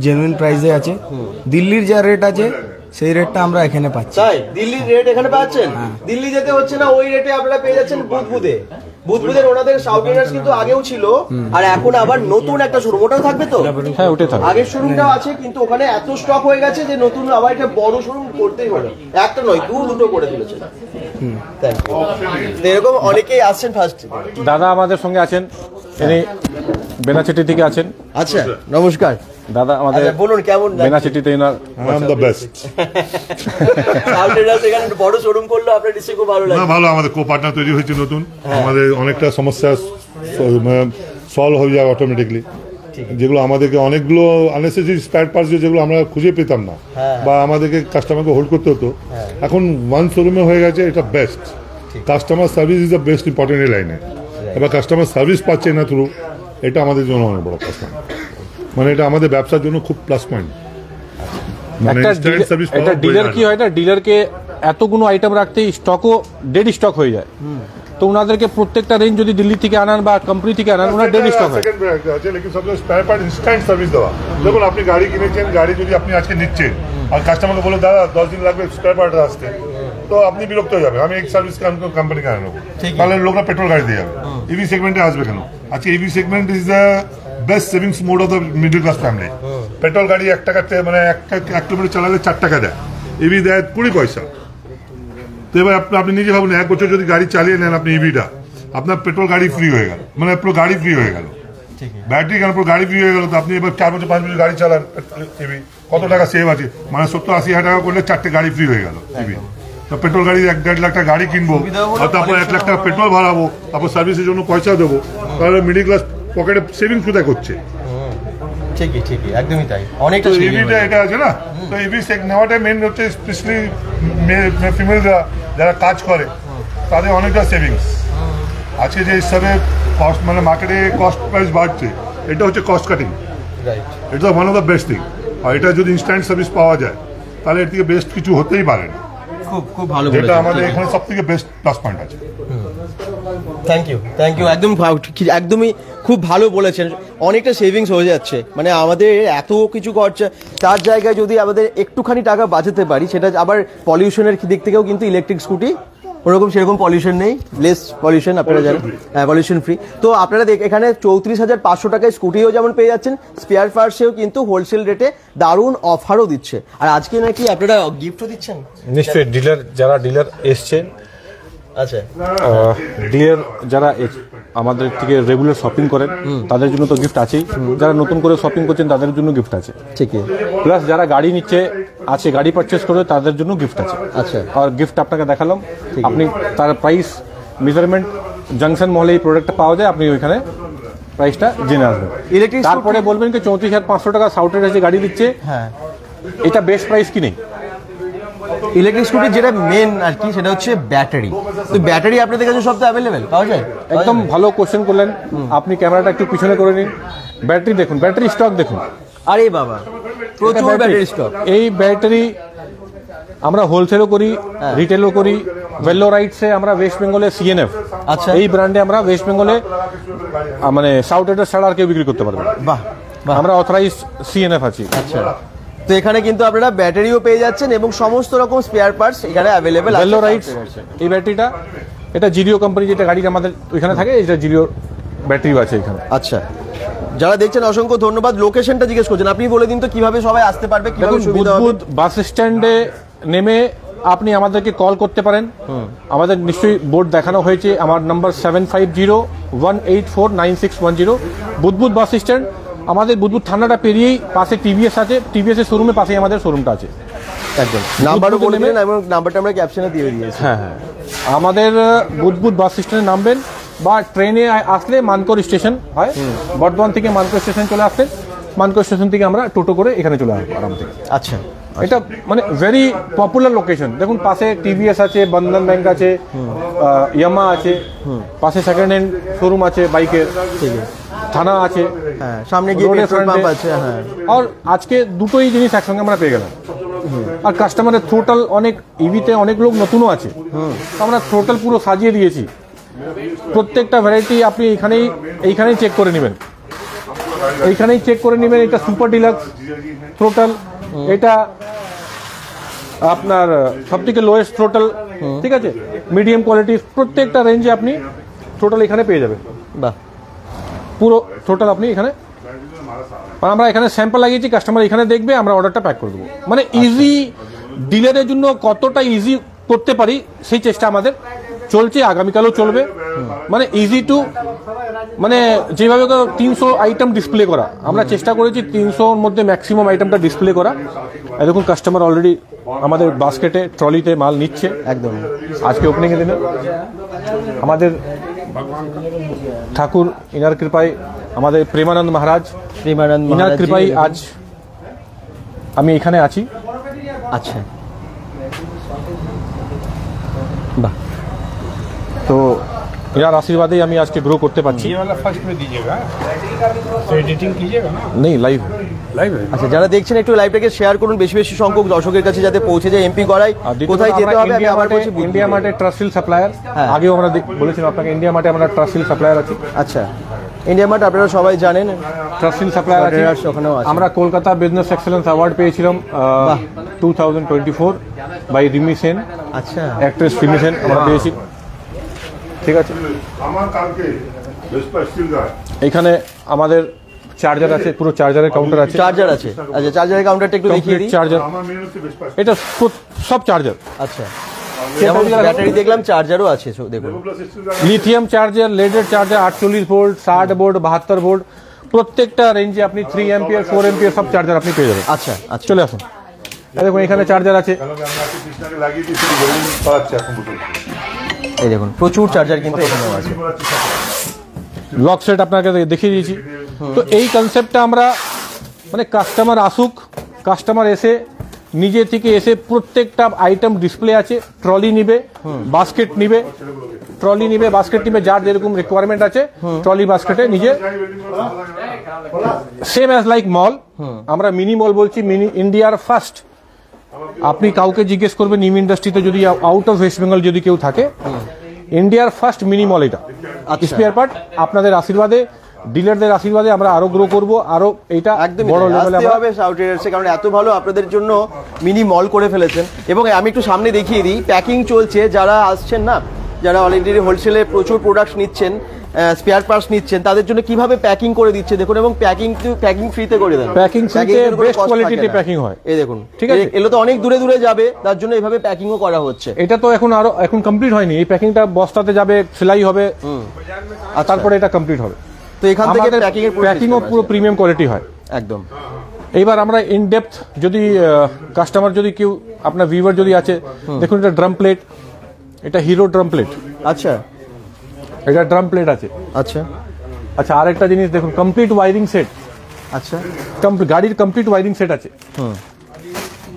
জেনুইন প্রাইসে আছে। দিল্লির যা রেট আছে সেই রেটটা আমরা এখানে পাচ্ছি। তাই দিল্লির রেট এখানে পাচ্ছেন, দিল্লি যেতে হচ্ছে না, ওই রেটে আপনারা পেয়ে যাচ্ছেন বুদবুদে। বুদবুদের ওনাদের সাউথ ইন্ডিয়ান্স কিন্তু আগেও ছিল, আর এখন আবার নতুন একটা শোরুম, ওটাও থাকবে তো? হ্যাঁ ওটাই থাকবে। আগের শোরুমটাও আছে, কিন্তু ওখানে এত স্টক হয়ে গেছে যে নতুন আবার একটা বড় শোরুম করতেই হলো, একটা নয় দুটো করে তুলেছে। Thank you. তো এরকম অনেকেই আসছেন ফার্স্ট। দাদা আমাদের সঙ্গে আছেন, ইনি বেনাচিটি থেকে আছেন। আচ্ছা নমস্কার দাদা আমাদের আচ্ছা, বলুন কেমন বেনাচিটিতে এনার I am the best. South Indians এখানে বড় শোরুম করলো, আপনার নিশ্চয়ই খুব ভালো লাগে। না ভালো, আমাদের কো পার্টনার তৈরি হয়েছে নতুন, আমাদের অনেকটা সমস্যা সলভ হয়ে যায় অটোমেটিকলি, যেগুলো আমাদেরকে অনেকগুলো আননেসেসারি স্পেয়ার পার্টস যেগুলো আমরা খুঁজে পেতাম না বা আমাদেরকে কাস্টমারকে হোল্ড করতে হতো, এখন ওয়ান শোরুমে হয়ে গেছে, এটা best. Customer service is the best important এই লাইনে। এবার কাস্টমার সার্ভিস পাচ্ছে না থ্রু, এটা আমাদের জন্য অনেক বড় প্লাস পয়েন্ট, মানে এটা আমাদের ব্যবসার জন্য খুব প্লাস পয়েন্ট। মানে একটা ডিলার কি হয় না, ডিলারকে এতগুলো আইটেম রাখতে স্টকও ডেড স্টক হয়ে যায়, তো ওনাদেরকে প্রত্যেকটা রেঞ্জ যদি দিল্লি থেকে আনান বা কোম্পানি থেকে আনান, ওনার ডেড স্টক হয়। সার্ভিস দেওয়া, দেখুন আপনি গাড়ি কিনেছেন, গাড়ি যদি আপনি আজকে নিচ্ছেন আর কাস্টমারকে বলে দাদা 10 দিন লাগবে স্পেয়ার পার্ট আসতে, তো আপনি বিরক্ত হয়ে যাবে, আমি এক সার্ভিস কোম্পানিকে আনে নেবো, তাহলে লোকরা পেট্রোল গাড়ি দিয়ে যাবে। ইভি সেগমেন্টে আসবে কেন? আজকে EV segment is the best savings mode of the middle class family. Petrol গাড়ি 1 টাকা মানে 1 কিলোমিটার চালালে 4 টাকা দেয়, ইভি দেয় 20 পয়সা। তো এবার আপনি নিজে ভাবুন, 1 বছর যদি গাড়ি চালিয়ে নেন আপনি ইভিটা, আপনার পেট্রোল গাড়ি ফ্রি হয়ে গেল, মানে পুরো গাড়ি ফ্রি হয়ে গেল, ব্যাটারি কেন পুরো গাড়ি ফ্রি হয়ে গেল। তো আপনি এবার 4 বছর 5 বছর গাড়ি চালান, ইভি কত টাকা সেভ আছে, মানে 70-80 হাজার টাকা করলে 4টে গাড়ি ফ্রি হয়ে গেল ইভি। তো পেট্রোল গাড়ি 1-1.5 লাখ টাকা গাড়ি কিনবো, আর তারপর 1 লাখ টাকা পেট্রোল ভরাবো, তারপর সার্ভিসের জন্য পয়সা দেবো, তাহলে মিডিল ক্লাস পকেটে সেভিংস কোথায় করছে? ঠিকই ঠিকই, একদমই তাই। অনেকটা ইভিটা এটা আছে না, তো ইভি নেওয়াটা মেন হচ্ছে, স্পেশালি ফিমেলরা যারা কাজ করে তাদের অনেকটা সেভিংস। আজকে যে হিসাবে কস্ট মানে মার্কেটে কস্ট প্রাইস বাড়ছে, এটা হচ্ছে কস্ট কাটিং, এটা one of the best thing. আর এটা যদি ইনস্ট্যান্ট সার্ভিস পাওয়া যায় তাহলে এর থেকে বেস্ট কিছু হতেই পারে না। খুব খুব ভালো, যেটা আমাদের এখানে সব থেকে বেস্ট প্লাস পয়েন্ট আছে। থ্যাংক ইউ থ্যাংক ইউ, একদমই খুব ভালো বলেছেন। অনেকটা সেভিংস হয়ে যাচ্ছে, মানে আমাদের এত কিছু খরচা, তার জায়গায় যদি আমাদের একটুখানি টাকা বাঁচাতে পারি, সেটা আবার পলিউশনের দিক থেকেও কিন্তু ইলেকট্রিক স্কুটি ওরকম সেরকম পলিউশন নেই, লেস পলিউশন, আপনারা জানেন, হ্যাঁ পলিউশন ফ্রি। তো আপনারা এখানে 34,500 টাকায় স্কুটিও যেমন পেয়ে যাচ্ছেন, স্পেয়ার পার্টসেও কিন্তু হোলসেল রেটে দারুণ অফারও দিচ্ছে। আর আজকে নাকি আপনারা গিফটও দিচ্ছেন? নিশ্চয়ই, ডিলার যারা ডিলার এসছে, আচ্ছা ডিলার যারা আমাদের থেকে রেগুলার শপিং করেন তাদের জন্য তো গিফট আছেই, যারা নতুন করে শপিং করছেন তাদের জন্য গিফট আছে, ঠিকই। প্লাস যারা গাড়ি নিচ্ছে আছে, গাড়ি পারচেস করে তাদের জন্য গিফট আছে। আচ্ছা, আর গিফট আপনাকে দেখালাম, আপনি তার প্রাইস মেজারমেন্ট জংশন মহলে এই প্রোডাক্টটা পাওয়া যায়, আপনি ওইখানে প্রাইসটা জেনে আসবেন। ইলেকট্রিক তারপরে বলবেন কি 34,500 টাকা সাউথের কাছে গাড়ি দিচ্ছে, হ্যাঁ এটা বেস্ট প্রাইস কি নেই। ইলেকট্রিক স্কুটির যেটা মেন আর কি, সেটা হচ্ছে ব্যাটারি। তো ব্যাটারি আপনাদের কাছে সব তো অ্যাভেলেবেল পাওয়া যায়? একদম ভালো কোশ্চেন করলেন আপনি, ক্যামেরাটা একটু পিছনে করে নিন। ব্যাটারি দেখুন, ব্যাটারি স্টক দেখুন, আরে বাবা প্রচুর ব্যাটারি স্টক। এই ব্যাটারি আমরা হোলসেলও করি, রিটেলও করি। ভেলো রাইটসে আমরা ওয়েস্ট বেঙ্গলে সিএনএফ, আচ্ছা, এই ব্র্যান্ডে আমরা ওয়েস্ট বেঙ্গলে মানে সাউথ এটার ছাড়া আর কেউ বিক্রি করতে পারবে না। বাহ, আমরা অথরাইজ সিএনএফ আছি। আচ্ছা, তো এখানে কিন্তু আপনারা ব্যাটারিও পেয়ে যাচ্ছেন এবং সমস্ত রকম স্পেয়ার পার্টস এখানে অ্যাভেলেবেল আছে। ভেলো রাইটস এই ব্যাটারিটা, এটা জিরিও কোম্পানি, যেটা গাড়ি আমাদের ওইখানে থাকে, এটা জিরিও ব্যাটারিও আছে এখানে। আচ্ছা, যারা দেখছেন অসংখ্য ধন্যবাদ। লোকেশনটা জিজ্ঞেস করছেন, আপনি বলে দিন তো কিভাবে সবাই আসতে পারবে, কিভাবে সুবিধা হবে? বুদবুদ বাস স্ট্যান্ডে নেমে আপনি আমাদেরকে কল করতে পারেন, আমাদের নিশ্চয়ই বোর্ড দেখানো হয়েছে, আমার নাম্বার 7501849610। বুদবুদ বাস স্ট্যান্ড, আমাদের বুদবুদ থানাটা পেরিয়েই পাশে টিভিএস আছে, টিভিএস এর শোরুমে পাশেই আমাদের শোরুমটা আছে। একদম, নাম্বারও বলে দিলেন এবং নাম্বারটা আমরা ক্যাপশনে দিয়ে দিয়েছি। হ্যাঁ হ্যাঁ, আমাদের বুদবুদ বাস স্ট্যান্ডে নামবেন বা ট্রেনে আসলে মানকর স্টেশন হয়, বর্ধমান থেকে মানকর স্টেশন চলে আসতেন, মানকর স্টেশন থেকে আমরা টোটো করে এখানে চলে আসবো আরাম থেকে। আচ্ছা, এটা মানে ভেরি পপুলার লোকেশন। দেখুন পাশে টিভিএস আছে, বন্ধন ব্যাংক আছে, ইয়ামা আছে, পাশে সেকেন্ড হ্যান্ড শোরুম আছে বাইকের, থানা আছে, হ্যাঁ সামনে গিয়ে পেট্রোল পাম্প আছে। হ্যাঁ, আর আজকে দুটোই জিনিস একসঙ্গে আমরা পেয়ে গেলাম। আর কাস্টমারের থ্রোটাল অনেক, ইভিতে অনেক লোক নতুনও আছে, আমরা থ্রোটাল পুরো সাজিয়ে দিয়েছি। প্রত্যেকটা ভ্যারাইটি আপনি এইখানেই চেক করে নেবেন, এইখানেই চেক করে নেবেন। এটা সুপার ডিলাক্স থ্রোটাল, এটা আপনার সব থেকে লোয়েস্ট থ্রোটল, ঠিক আছে, মিডিয়াম কোয়ালিটি, প্রত্যেকটা রেঞ্জে আপনি থ্রোটল এখানে পেয়ে যাবেন। বাহ, পুরো থ্রোটল আপনি এখানে, আমরা এখানে স্যাম্পল লাগিয়েছি, কাস্টমার এখানে দেখবে, আমরা অর্ডারটা প্যাক করে দেবো। মানে ইজি, ডিলারের জন্য কতটা ইজি করতে পারি সেই চেষ্টা আমাদের চলছে, আগামীকালও চলবে। মানে ইজি টু, মানে যেভাবে 300 আইটেম ডিসপ্লে করা, আমরা চেষ্টা করেছি 300-র মধ্যে ম্যাক্সিমাম আইটেমটা ডিসপ্লে করা। দেখুন কাস্টমার অলরেডি আমাদের বাস্কেটে, ট্রলিতে মাল নিচ্ছে। একদম আজকে ওপেনিং এর দিনে আমাদের ঠাকুর ইনার কৃপায়, আমাদের প্রেমানন্দ মহারাজ ইনার কৃপায় আজ আমি এখানে আছি। আচ্ছা, বাহ, তো এনার আশীর্বাদেই আমি আজকে গ্রো করতে পারছি। নেই লাইভ আচ্ছা, যারা দেখছেন একটু লাইভটাকে শেয়ার করুন বেশি বেশি সংখ্যক দর্শকের কাছে, যাতে পৌঁছে যায় এমপি গড়াই। কোথায় যেতে হবে? আমি আবার বলছি, ইন্ডিয়া মার্টে ট্রাস্টফিল সাপ্লায়ার, আগেও আমরা বলেছিলাম আপনাকে, ইন্ডিয়া মার্টে আমরা ট্রাস্টফিল সাপ্লায়ার আছি। আচ্ছা, ইন্ডিয়া মার্ট আপনারা সবাই জানেন, ট্রাস্টফিল সাপ্লায়ার আছে, ওখানেও আছে। আমরা কলকাতা বিজনেস এক্সেলেন্স অ্যাওয়ার্ড পেয়েছিলাম 2024 বাই রিমি সেন, আচ্ছা, অ্যাক্ট্রেস রিমি সেন আমরা পেয়েছি। ঠিক আছে, আমার কালকে এখানে আমাদের চার্জার আছে, পুরো চার্জারের কাউন্টার আছে। চার্জার আছে, আচ্ছা, চার্জারের কাউন্টারটা একটু দেখিয়ে দিই। চার্জার, এটা সব চার্জার, আচ্ছা, যেমন ব্যাটারি দেখলাম, চার্জারও আছে, দেখুন লিথিয়াম চার্জার, লেডের চার্জার, 48 ভোল্ট, 60 ভোল্ট, 72 ভোল্ট, প্রত্যেকটা রেঞ্জে আপনি 3 অ্যাম্পিয়ার, 4 অ্যাম্পিয়ার সব চার্জার আপনি পেয়ে যাবেন। আচ্ছা আচ্ছা, চলে আসুন, দেখুন এখানে চার্জার আছে। এই দেখুন প্রচুর চার্জার কিন্তু এখানে আছে। লক সেট আপনাকে দেখিয়ে দিয়েছি। তো এই কনসেপ্টটা আমরা, মানে কাস্টমার আসুক, কাস্টমার এসে নিজে থেকে এসে প্রত্যেকটা আইটেম ডিসপ্লে আছে, ট্রলি নিবে, বাস্কেট নিবে, ট্রলি নিবে, বাস্কেট নিবে, যার যেরকম রিকোয়ারমেন্ট আছে ট্রলি বাস্কেটে নিজে, সেম অ্যাজ লাইক মল। আমরা মিনি মল বলছি, মিনি ইন্ডিয়ার ফার্স্ট। আপনি কাউকে জিজ্ঞেস করবেন নিম ইন্ডাস্ট্রিতে, যদি আউট অফ ওয়েস্ট বেঙ্গল যদি কেউ থাকে, ইন্ডিয়ার ফার্স্ট মিনি মল এটা। স্পেয়ার পার্ট আপনাদের আশীর্বাদে, ডিলারদের আশীর্বাদে আমরা আরো গ্রো করব, আরো এটা একদম বড় লেভেলে আমরা হবে সাউথ ট্রেডার্সে, কারণ এত ভালো আপনাদের জন্য মিনি মল করে ফেলেছেন। এবং আমি একটু সামনে দেখিয়ে দিই, প্যাকিং চলছে, যারা আসছেন না, যারা অলরেডি হোলসেলে প্রচুর প্রোডাক্ট নিচ্ছেন, স্পেয়ার পার্টস নিচ্ছেন, তাদের জন্য কিভাবে প্যাকিং করে দিচ্ছে দেখুন। এবং প্যাকিং ফ্রিতে করে দেন, প্যাকিং ফ্রিতে বেস্ট কোয়ালিটিতে প্যাকিং হয়। এই দেখুন, ঠিক আছে, এগুলো তো অনেক দূরে দূরে যাবে, তার জন্য এইভাবে প্যাকিংও করা হচ্ছে। এটা তো এখন কমপ্লিট হয়নি, এই প্যাকিংটা বস্তাতে যাবে, সেলাই হবে, আর তারপরে এটা কমপ্লিট হবে। তো এখান থেকে প্যাকিংও পুরো প্রিমিয়াম কোয়ালিটি হয় একদম। এইবার আমরা ইন ডেপথ, যদি কাস্টমার, যদি কেউ আপনার ভিউয়ার যদি আছে, দেখুন এটা ড্রাম প্লেট, এটা হিরো ড্রাম প্লেট। আচ্ছা, এটা ড্রাম প্লেট আছে। আচ্ছা আচ্ছা, আরেকটা জিনিস দেখুন, কমপ্লিট ওয়ারিং সেট। আচ্ছা, গাড়ির কমপ্লিট ওয়ারিং সেট আছে।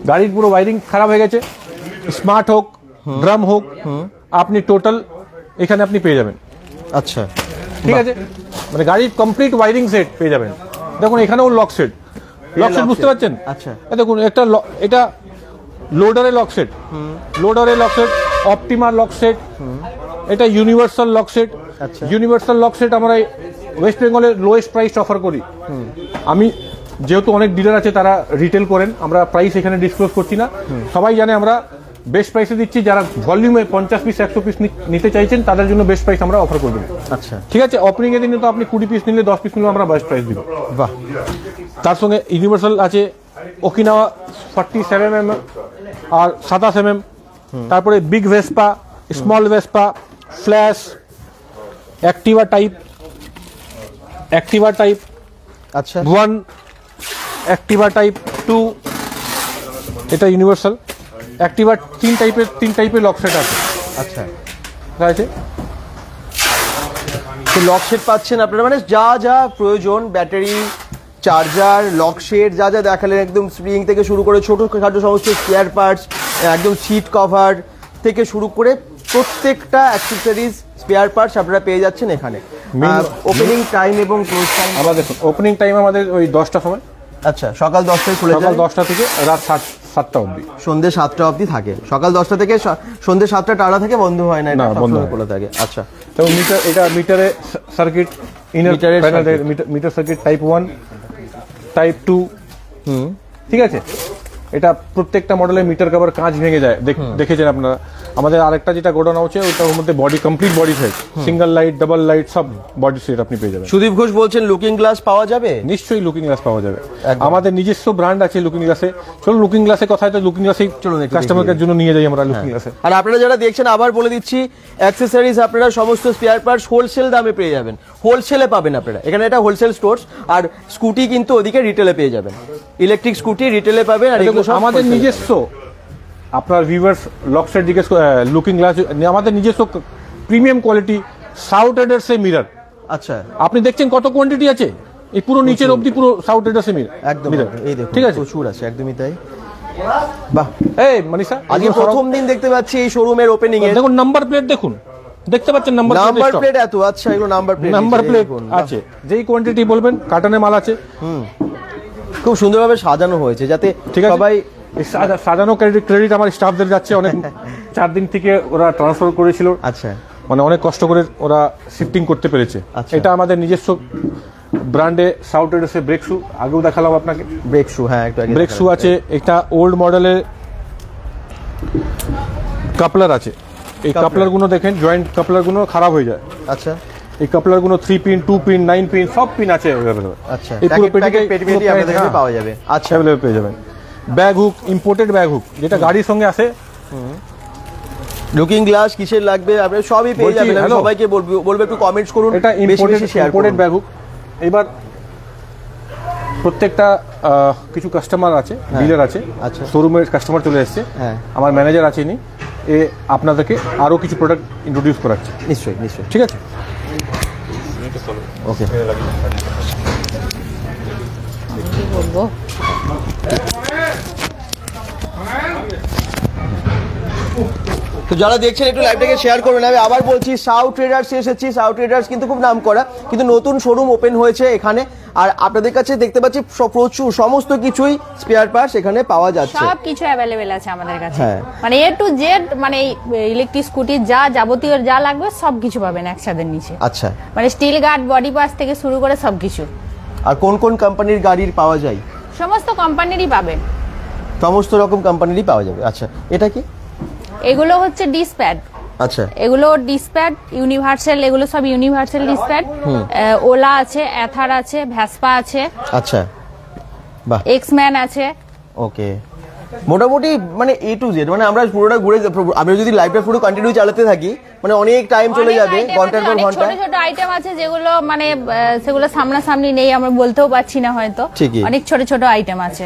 গাড়ির পুরো ওয়ারিং খারাপ হয়ে গেছে, স্মার্ট হোক, ড্রাম হোক, আপনি টোটাল এখানে আপনি পেয়ে যাবেন। আচ্ছা, ঠিক আছে, মানে গাড়ির কমপ্লিট ওয়ারিং সেট পেয়ে যাবেন। দেখুন এখানেও লক সেট, বুঝতে পারছেন? আচ্ছা, দেখুন একটা, এটা লোডারের লক সেট, অপটিমার লক সেট, এটা universal lock set. Universal lock set আমরা ওয়েস্ট বেঙ্গলের লোয়েস্ট প্রাইস অফার করি। আমি যেহেতু অনেক ডিলার আছে তারা রিটেল করেন, আমরা প্রাইস এখানে ডিসক্লোজ করছি না, সবাই জানে আমরা বেস্ট প্রাইসে দিচ্ছি। যারা ভলিউমে 50 পিস 100 পিস নিতে চাইছেন তাদের জন্য বেস্ট প্রাইস আমরা অফার করে দেবো। আচ্ছা, ঠিক আছে, ওপেনিং এর দিনে তো আপনি 20 পিস নিলে, 10 পিস নিলে আমরা বেস্ট প্রাইস দিব। বাহ। তার সঙ্গে ইউনিভার্সাল আছে, ওকিনাওয়া 47mm আর 27mm, তারপরে big Vespa, small Vespa, flash, Activa type, আচ্ছা, 1, অ্যাক্টিভা টাইপ 2, এটা ইউনিভার্সাল। অ্যাক্টিভা 3 টাইপের লক সেট আছে। আচ্ছা, আছে, তো লক সেট পাচ্ছেন আপনারা, মানে যা যা প্রয়োজন, ব্যাটারি, চার্জার, লক সেট, যা যা দেখালেন, একদম স্প্রিং থেকে শুরু করে ছোটখাটো সমস্ত স্পেয়ার পার্টস, একদম সিট কভার থেকে শুরু করে প্রত্যেকটা অ্যাক্সেসরিজ, স্পেয়ার পার্টস আপনারা পেয়ে যাচ্ছেন এখানে। ওপেনিং টাইম এবং ক্লোজ টাইম, আবার দেখুন ওপেনিং টাইম আমাদের ওই 10টা সময়। আচ্ছা, সকাল 10টায় খুলে যায়, সকাল 10টা থেকে রাত 7টা অবধি, সন্ধ্যে 7টা অবধি থাকে। সকাল 10টা থেকে সন্ধ্যে 7টা টাড়া থেকে বন্ধ হয় না, বন্ধ খোলা থাকে। আচ্ছা, তো মিটার, এটা মিটারে circuit, meter circuit type 1, type 2, ঠিক আছে। এটা প্রত্যেকটা মডেলের মিটার কভার কাঁচ ভেঙে যায়, দেখেছেন আপনারা। আমাদের আরেকটা যেটা গোডাউন আছে ওটার মধ্যে body complete body set, single light, double light, সব বডি সেট আপনি পেয়ে যাবেন। সুদীপ ঘোষ বলছেন লুকিং গ্লাস পাওয়া যাবে? নিশ্চয়ই লুকিং গ্লাস পাওয়া যাবে, আমাদের নিজস্ব ব্র্যান্ড আছে লুকিং গ্লাসে। চলুন লুকিং গ্লাসের কথা, তো লুকিং গ্লাসে চলুন কাস্টমারের জন্য নিয়ে যাই আমরা লুকিং গ্লাসে। আর আপনারা যারা দেখছেন আবার বলে দিচ্ছি, অ্যাক্সেসরিজ আপনারা সমস্ত স্পেয়ার পার্টস হোলসেল দামে পেয়ে যাবেন, হোলসেলে পাবেন আপনারা। এখানে এটা হোলসেল স্টোর্স, আর স্কুটি কিন্তু ওদিকে রিটেলে পেয়ে যাবেন, ইলেকট্রিক স্কুটি রিটেলে পাবেন। আর এগুলো আমাদের নিজস্ব, আপনার ভিউয়ার্স লকসেট জিজ্ঞেস, লুকিং গ্লাস আমাদের নিজস্ব প্রিমিয়াম কোয়ালিটি সাউথ ট্রেডার্স এর মিরর। আচ্ছা, আপনি দেখছেন কত কোয়ান্টিটি আছে, এই পুরো নিচের অবধি পুরো সাউথ ট্রেডার্স এর মিরর একদম, এই দেখুন ঠিক আছে, প্রচুর আছে, একদমই তাই। বাহ, এই মনীষা আজকে প্রথম দিন দেখতে পাচ্ছি এই শোরুমের ওপেনিং এ। দেখুন নাম্বার প্লেট দেখুন, দেখতে পাচ্ছেন নাম্বার প্লেট এত, আচ্ছা এগুলো নাম্বার প্লেট আছে, যেই কোয়ান্টিটি বলবেন কার্টনের মাল আছে। খুব সুন্দরভাবে সাজানো হয়েছে যাতে সবাই সাজানো। ক্রেডিট আমার স্টাফদের যাচ্ছে, অনেক 4 দিন থেকে ওরা ট্রান্সফার করেছিল। আচ্ছা, মানে অনেক কষ্ট করে ওরা শিফটিং করতে পেরেছে। এটা আমাদের নিজস্ব ব্র্যান্ডে সাউথ ট্রেডার্সের ব্রেক শু, আগেও দেখালাম আপনাকে ব্রেক শু। হ্যাঁ, একটু ব্রেক শু আছে। একটা ওল্ড মডেলের কাপলার আছে, এই কাপলার গুলো দেখেন, জয়েন্ট কাপলার গুলো খারাপ হয়ে যায়। আচ্ছা, এই কাপলার গুলো 3 পিন, 2 পিন, 9 পিন সব পিন আছে। আচ্ছা, এই পুরো পেটি আপনাদের কাছে পাওয়া যাবে। আচ্ছা, अवेलेबल পেয়ে যাবেন। Bag hook, imported bag hook, যেটা গাড়ির সঙ্গে আসে। লুকিং গ্লাস কিসের লাগবে আপনারা সবই পেয়ে যাবেন। আমি সবাইকে বলবো একটু কমেন্টস করুন, এটা ইম্পোর্টেড ব্যাগ হুক। এবার প্রত্যেকটা কিছু কাস্টমার আছে, ডিলার আছে, আচ্ছা, শোরুমের কাস্টমার চলে এসেছে, আমার ম্যানেজার আছে, ইনি এ আপনাদেরকে আরো কিছু প্রোডাক্ট ইন্ট্রোডিউস করাচ্ছে। নিশ্চয়ই নিশ্চয়ই, ঠিক আছে, ওকে। কি বলবো, তো যারা দেখছেন একটু লাইভটাকে শেয়ার করবেন। আমি আবার বলছি, সাউথ ট্রেডার্স এসেছি। সাউথ ট্রেডার্স কিন্তু খুব নাম করা, কিন্তু নতুন শোরুম ওপেন হয়েছে এখানে। আর আপনাদের কাছে দেখতে পাচ্ছি প্রচুর সমস্ত কিছুই স্পেয়ার পার্টস এখানে পাওয়া যাচ্ছে, সব কিছু অ্যাভেলেবেল আছে আমাদের কাছে। মানে এ টু জেড, মানে ইলেকট্রিক স্কুটি যা যাবতীয় যা লাগবে সব কিছু পাবেন একসাথে নিচে। আচ্ছা, মানে স্টিল গার্ড, বডি পার্টস থেকে শুরু করে সব কিছু। আর কোন কোন কোম্পানির গাড়ির পাওয়া যায়? সমস্ত কোম্পানিরই পাবেন, সমস্ত রকম কোম্পানিরই পাওয়া যাবে। আচ্ছা, এটা কি? এগুলো হচ্ছে ডিসপ্যাড। আচ্ছা, এগুলো ডিসপ্যাড ইউনিভার্সাল, এগুলো সব ইউনিভার্সাল ডিসপ্যাড। ওলা আছে, এথার আছে, ভ্যাসপা আছে। আচ্ছা, বাহ, এক্সম্যান আছে। ওকে, মোটামুটি মানে এ টু জেড, মানে আমরা পুরোটা ঘুরে, আমরা যদি লাইভটা পুরো কন্টিনিউ চালাতে থাকি মানে অনেক টাইম চলে যাবে, ঘন্টার পর ঘন্টা। ছোট ছোট আইটেম আছে যেগুলো মানে সেগুলো সামনাসামনি নেই, আমরা বলতেও পারছি না হয়তো। অনেক ছোট ছোট আইটেম আছে।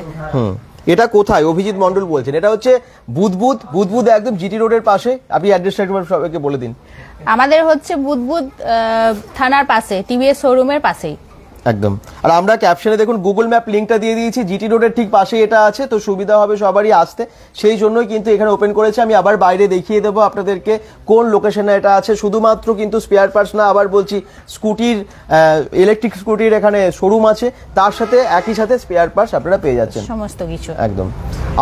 এটা কোথায়? অভিজিৎ মন্ডল বলছেন এটা হচ্ছে বুদবুদ একদম জিটি রোডের পাশে। আপনি অ্যাড্রেসটা একবার সবাইকে বলে দিন। আমাদের হচ্ছে বুদবুদ থানার পাশে, টিভিএস শোরুমের পাশেই একদম। আর আমরা ক্যাপশনে দেখুন গুগল ম্যাপ লিঙ্কটা দিয়ে দিয়েছি, জিটি রোডের ঠিক পাশেই এটা আছে, তো সুবিধা হবে সবারই আসতে। সেই জন্যই কিন্তু এখানে ওপেন করেছে। আমি আবার বাইরে দেখিয়ে দেবো আপনাদেরকে কোন লোকেশনে এটা আছে। শুধুমাত্র কিন্তু স্পেয়ার পার্টস না, আবার বলছি স্কুটির, ইলেকট্রিক স্কুটির এখানে শোরুম আছে, তার সাথে একই সাথে স্পেয়ার পার্টস আপনারা পেয়ে যাচ্ছেন সমস্ত কিছু একদম।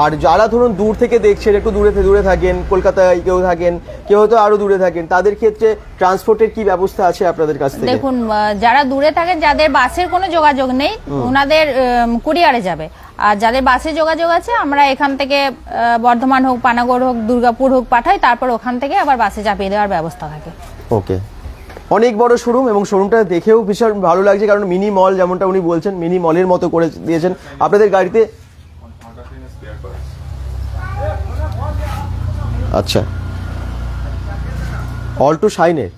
আর যারা ধরুন দূর থেকে দেখছেন, একটু দূরে থাকেন, কলকাতায় কেউ থাকেন, কেউ হয়তো আরো দূরে থাকেন, তাদের ক্ষেত্রে ট্রান্সপোর্টের কি ব্যবস্থা আছে আপনাদের কাছ থেকে? দেখুন, যারা দূরে থাকেন, যাদের বাসের কোনো যোগাযোগ নেই, ওনাদের কুরিয়ারে যাবে। আর যাদের বাসে যোগাযোগ আছে, আমরা এখান থেকে বর্ধমান হোক, পানাগড় হোক, দুর্গাপুর হোক পাঠাই, তারপর ওখান থেকে আবার বাসে চাপিয়ে দেওয়ার ব্যবস্থা থাকে। ওকে, অনেক বড় শোরুম এবং শোরুমটা দেখেও ভীষণ ভালো লাগছে, কারণ মিনি মল যেমনটা উনি বলছেন, মিনি মলের মতো করে দিয়েছেন আপনাদের গাড়িতে। আচ্ছা, অল্টো শাইনের,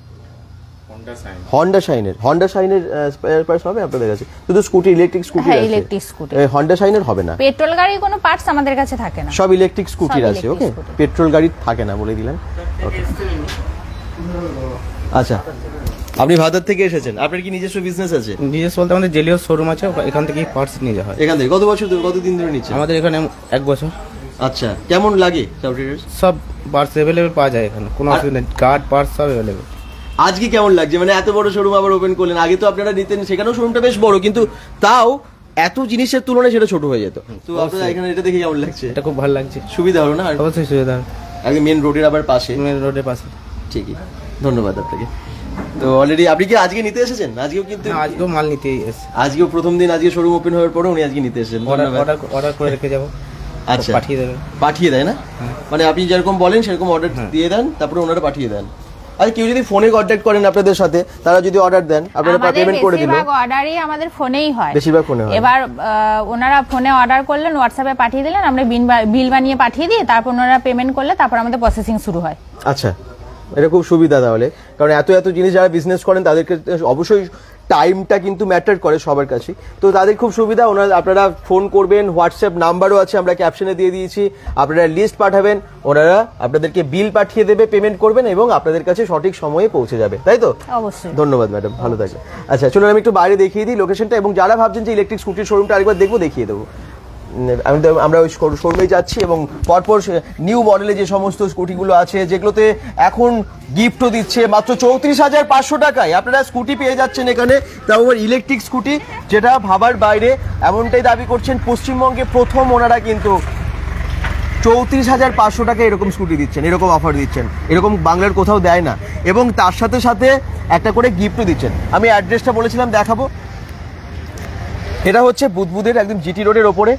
হন্ডা শাইনের স্পেয়ার পার্টস হবে আপনাদের কাছে? শুধু স্কুটি, ইলেকট্রিক স্কুটি আছে? ইলেকট্রিক স্কুটি, হন্ডা শাইনের হবে না। পেট্রোল গাড়ির কোনো পার্টস আমাদের কাছে থাকে না, সব ইলেকট্রিক স্কুটির আছে। ওকে, পেট্রোল গাড়ি থাকে না বলে দিলেন। ওকে, আচ্ছা, আপনি ভাদার থেকে এসেছেন, আপনার কি নিজস্ব বিজনেস আছে? নিজস্ব বলতে আমাদের জেলিওস শোরুম আছে, এখান থেকেই পার্টস নিয়ে যাওয়া হয়। এখান থেকে কতদিন ধরে নিচ্ছেন? আমাদের এখানে 1 বছর। আচ্ছা, কেমন লাগে? সব পার্টস অ্যাভেলেবেল পাওয়া যায় এখানে, কোনো অসুবিধা নেই, গার্ড পার্টস সব অ্যাভেলেবেল। আজকে কেমন লাগছে, মানে এত বড় শোরুম আবার ওপেন করলেন? আগে তো আপনারা নিতেন, সেখানেও শোরুমটা বেশ বড়, কিন্তু তাও এত জিনিসের তুলনায় সেটা ছোট হয়ে যেত। তো আপনারা এখানে এটা দেখে কেমন লাগছে? এটা খুব ভালো লাগছে, সুবিধা হলো না? অবশ্যই সুবিধা, আগে মেন রোডের আবার পাশে, মেন রোডের পাশে। ঠিকই, ধন্যবাদ আপনাকে। তো অলরেডি আপনি কি আজকে নিতে এসেছেন? আজকেও কিন্তু আজকেও মাল নিতেই এসেছে, আজকেও প্রথম দিন, আজকে শোরুম ওপেন হওয়ার পরে উনি আজকে নিতে এসেছেন। অর্ডার করে রেখে যাবো। আচ্ছা। পাঠিয়ে দেবে। পাঠিয়ে দেয় না, মানে আপনি যেরকম বলেন সেরকম অর্ডার দিয়ে দেন, তারপরে ওনারা পাঠিয়ে দেন। আর কেউ যদি ফোনে কন্ট্যাক্ট করেন আপনাদের সাথে, তারা যদি অর্ডার দেন, আপনারা পেমেন্ট করে দিলেন। বেশিরভাগ অর্ডারই আমাদের ফোনেই হয়, বেশিরভাগ ফোনে হয়। এবার ওনারা ফোনে অর্ডার করলেন, হোয়াটসঅ্যাপে পাঠিয়ে দিলেন, আমরা বিল বানিয়ে পাঠিয়ে দিই, তারপর ওনারা পেমেন্ট করলে তারপর আমাদের প্রসেসিং শুরু হয়। আচ্ছা, এটা খুব সুবিধা তাহলে, কারণ এত এত জিনিস যারা বিজনেস করেন তাদেরকে অবশ্যই টাইমটা কিন্তু ম্যাটার করে সবার কাছে, তো তাদের খুব সুবিধা। আপনারা ফোন করবেন, হোয়াটসঅ্যাপ নাম্বারও আছে, আমরা ক্যাপশনে দিয়ে দিয়েছি, আপনারা লিস্ট পাঠাবেন, ওনারা আপনাদেরকে বিল পাঠিয়ে দেবে, পেমেন্ট করবেন এবং আপনাদের কাছে সঠিক সময়ে পৌঁছে যাবে, তাই তো? অবশ্যই। ধন্যবাদ ম্যাডাম, ভালো থাকবেন। আচ্ছা চলুন আমি একটু বাইরে দেখিয়ে দিই লোকেশনটা, এবং যারা ভাবছেন যে ইলেকট্রিক স্কুটির শোরুমটা আরেকবার দেখবো, দেখিয়ে দেবো। আমরা ওই শোরুমে যাচ্ছি এবং পরপর নিউ মডেলে যে সমস্ত স্কুটিগুলো আছে, যেগুলোতে এখন গিফটও দিচ্ছে মাত্র 34,500 টাকায় আপনারা স্কুটি পেয়ে যাচ্ছেন এখানে, তাও আবার ইলেকট্রিক স্কুটি, যেটা ভাবার বাইরে। এমনটাই দাবি করছেন পশ্চিমবঙ্গে প্রথম ওনারা কিন্তু 34,500 টাকায় এরকম স্কুটি দিচ্ছেন, এরকম অফার দিচ্ছেন, এরকম বাংলার কোথাও দেয় না, এবং তার সাথে সাথে একটা করে গিফটও দিচ্ছেন। আমি অ্যাড্রেসটা বলেছিলাম, দেখাবো। এটা হচ্ছে বুদবুদের একদম জিটি রোডের ওপরে,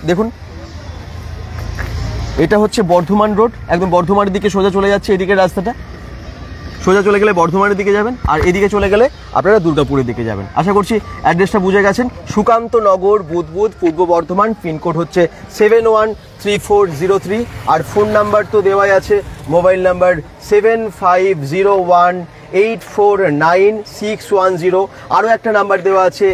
দেখুন এটা হচ্ছে বর্ধমান রোড, একদম বর্ধমানের দিকে সোজা চলে যাচ্ছে, এদিকে রাস্তাটা সোজা চলে গেলে বর্ধমানের দিকে যাবেন, আর এদিকে চলে গেলে আপনারা দুর্গাপুরের দিকে যাবেন। আশা করছি অ্যাড্রেসটা বুঝে গেছেন। সুকান্ত নগর, বুদবুদ, পূর্ব বর্ধমান, পিনকোড হচ্ছে 713403, আর ফোন নাম্বার তো দেওয়াই আছে, মোবাইল নাম্বার 7501849610, আরও একটা নাম্বার দেওয়া আছে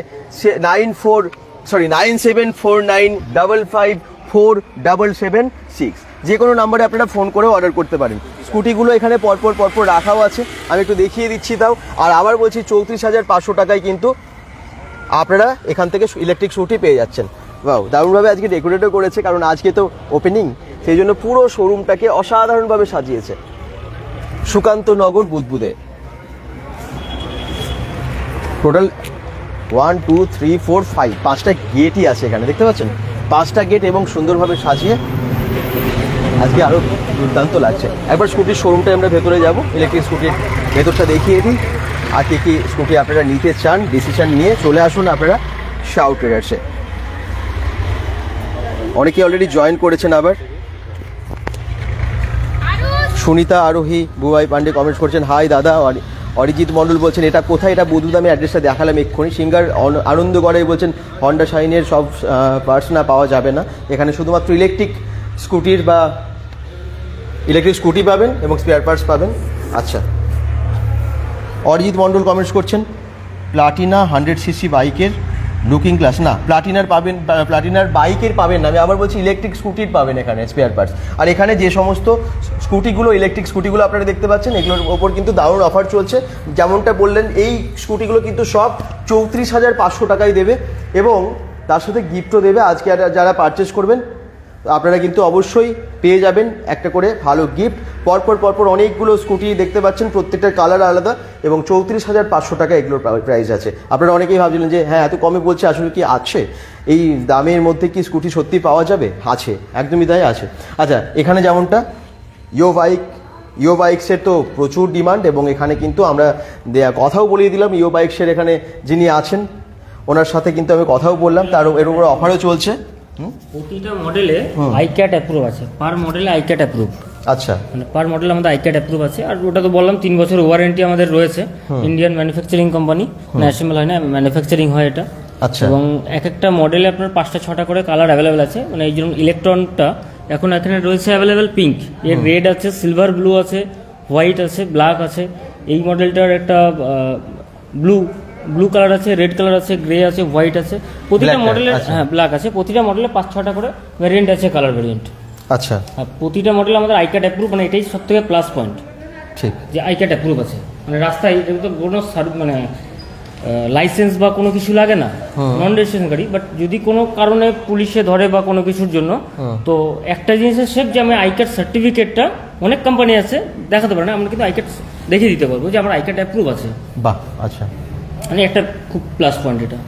9749554776, যে কোনো নাম্বারে আপনারা ফোন করে অর্ডার করতে পারেন। স্কুটিগুলো এখানে পরপর রাখাও আছে, আমি একটু দেখিয়ে দিচ্ছি তাও। আর আবার বলছি 34,500 টাকায় কিন্তু আপনারা এখান থেকে ইলেকট্রিক স্কুটি পেয়ে যাচ্ছেন। বাহ, দারুণভাবে আজকে ডেকোরেটও করেছে, কারণ আজকে তো ওপেনিং, সেই জন্য পুরো শোরুমটাকে অসাধারণভাবে সাজিয়েছে। সুকান্ত নগর, বুদবুদে। টোটাল 1 2 3 4 5 5টা গেটই আছে এখানে, দেখতে পাচ্ছেন 5টা গেট, এবং সুন্দরভাবে সাজিয়ে আজকে আরো দুর্দান্ত লাগছে। একবার স্কুটির শোরুমটা আমরা ভেতরে যাব, ইলেকট্রিক স্কুটির ভেতরটা দেখিয়ে দিই, আর কি স্কুটি আপনারা নিতে চান, ডিসিশন নিয়ে চলে আসুন আপনারা শাউ ট্রেডার্সে। অনেকে অলরেডি জয়েন করেছেন। আবার সুনিতা আরোহী, বুবাই পান্ডে কমেন্টস করছেন, হাই দাদা। অরিজিৎ মণ্ডল বলছেন এটা কোথায়, এটা বুধবুদ, আমি অ্যাড্রেসটা দেখালাম এক্ষুনি। সিঙ্গার আনন্দ গড়াই বলছেন হন্ডা শাইনের সব পার্টস না পাওয়া যাবে না, এখানে শুধুমাত্র ইলেকট্রিক স্কুটির বা ইলেকট্রিক স্কুটি পাবেন এবং স্পেয়ার পার্টস পাবেন। আচ্ছা, অরিজিৎ মণ্ডল কমেন্টস করছেন প্লাটিনা 100cc বাইকের লুকিং গ্লাস, না প্লাটিনার পাবেন, প্লাটিনার বাইকের পাবেন না, আমি আবার বলছি ইলেকট্রিক স্কুটির পাবেন এখানে স্পেয়ার পার্টস। আর এখানে যে সমস্ত স্কুটিগুলো, ইলেকট্রিক স্কুটিগুলো আপনারা দেখতে পাচ্ছেন, এগুলোর ওপর কিন্তু দারুণ অফার চলছে। যেমনটা বললেন, এই স্কুটিগুলো কিন্তু সব 34,500 টাকায় দেবে, এবং তার সাথে গিফটও দেবে। আজকে যারা পারচেস করবেন আপনারা কিন্তু অবশ্যই পেয়ে যাবেন একটা করে ভালো গিফট। পরপর অনেকগুলো স্কুটি দেখতে পাচ্ছেন, প্রত্যেকটার কালার আলাদা, এবং 34,500 টাকা এগুলোর প্রাইস আছে। আপনারা অনেকেই ভাবছিলেন যে হ্যাঁ এত কমে বলছে, আসলে কি আছে এই দামের মধ্যে, কি স্কুটি সত্যি পাওয়া যাবে? আছে, একদমই তাই আছে। আচ্ছা, এখানে যেমনটা ইও বাইকসের তো প্রচুর ডিমান্ড, এবং এখানে কিন্তু আমরা কথাও বলিয়ে দিলাম ইও বাইকসের এখানে যিনি আছেন ওনার সাথে কিন্তু আমি কথাও বললাম, তার এর উপরে অফারও চলছে। প্রতিটা মডেলে আইক্যাট অ্যাপ্রুভ আছে, পার মডেলে আইক্যাট অ্যাপ্রুভ। আচ্ছা, মানে পার মডেল আমাদের আইক্যাট অ্যাপ্রুভ আছে। আর ওটা তো বললাম 3 বছর ওয়ারেন্টি আমাদের রয়েছে। ইন্ডিয়ান ম্যানুফ্যাকচারিং কোম্পানি, ন্যাশনাল হয় না, ম্যানুফ্যাকচারিং হয় এটা। আচ্ছা, এবং এক একটা মডেলে আপনার 5টা 6টা করে কালার অ্যাভেলেবেল আছে। মানে এই জন্য ইলেকট্রনটা এখন এখানে রয়েছে অ্যাভেলেবেল পিঙ্ক, এর রেড আছে, সিলভার ব্লু আছে, হোয়াইট আছে, ব্ল্যাক আছে। এই মডেলটার একটা ব্লু কালার আছে, রেড কালার আছে, গ্রে আছে, হোয়াইট আছে। প্রতিটা মডেলে, হ্যাঁ ব্ল্যাক আছে, প্রতিটা মডেলে 5-6টা করে ভ্যারিয়েন্ট আছে, কালার ভ্যারিয়েন্ট। আচ্ছা, আর প্রতিটা মডেল আমাদের আইক্যাট অ্যাপ্রুভ, মানে এটাই সব থেকে প্লাস পয়েন্ট, ঠিক যে আইক্যাট অ্যাপ্রুভ আছে। মানে রাস্তায় তো কোনো মানে লাইসেন্স বা কোনো কিছু লাগে না, নন রেজিস্ট্রেশন গাড়ি। বাট যদি কোনো কারণে পুলিশে ধরে বা কোনো কিছুর জন্য, তো একটা জিনিসের সেফ যে আমি আইক্যাট সার্টিফিকেটটা, অনেক কোম্পানি আছে দেখাতে পারে না, আমরা কিন্তু আইক্যাট দেখিয়ে দিতে পারবো যে আমার আইক্যাট অ্যাপ্রুভ আছে। বাহ, আচ্ছা, মানে একটা খুব প্লাস পয়েন্ট এটা।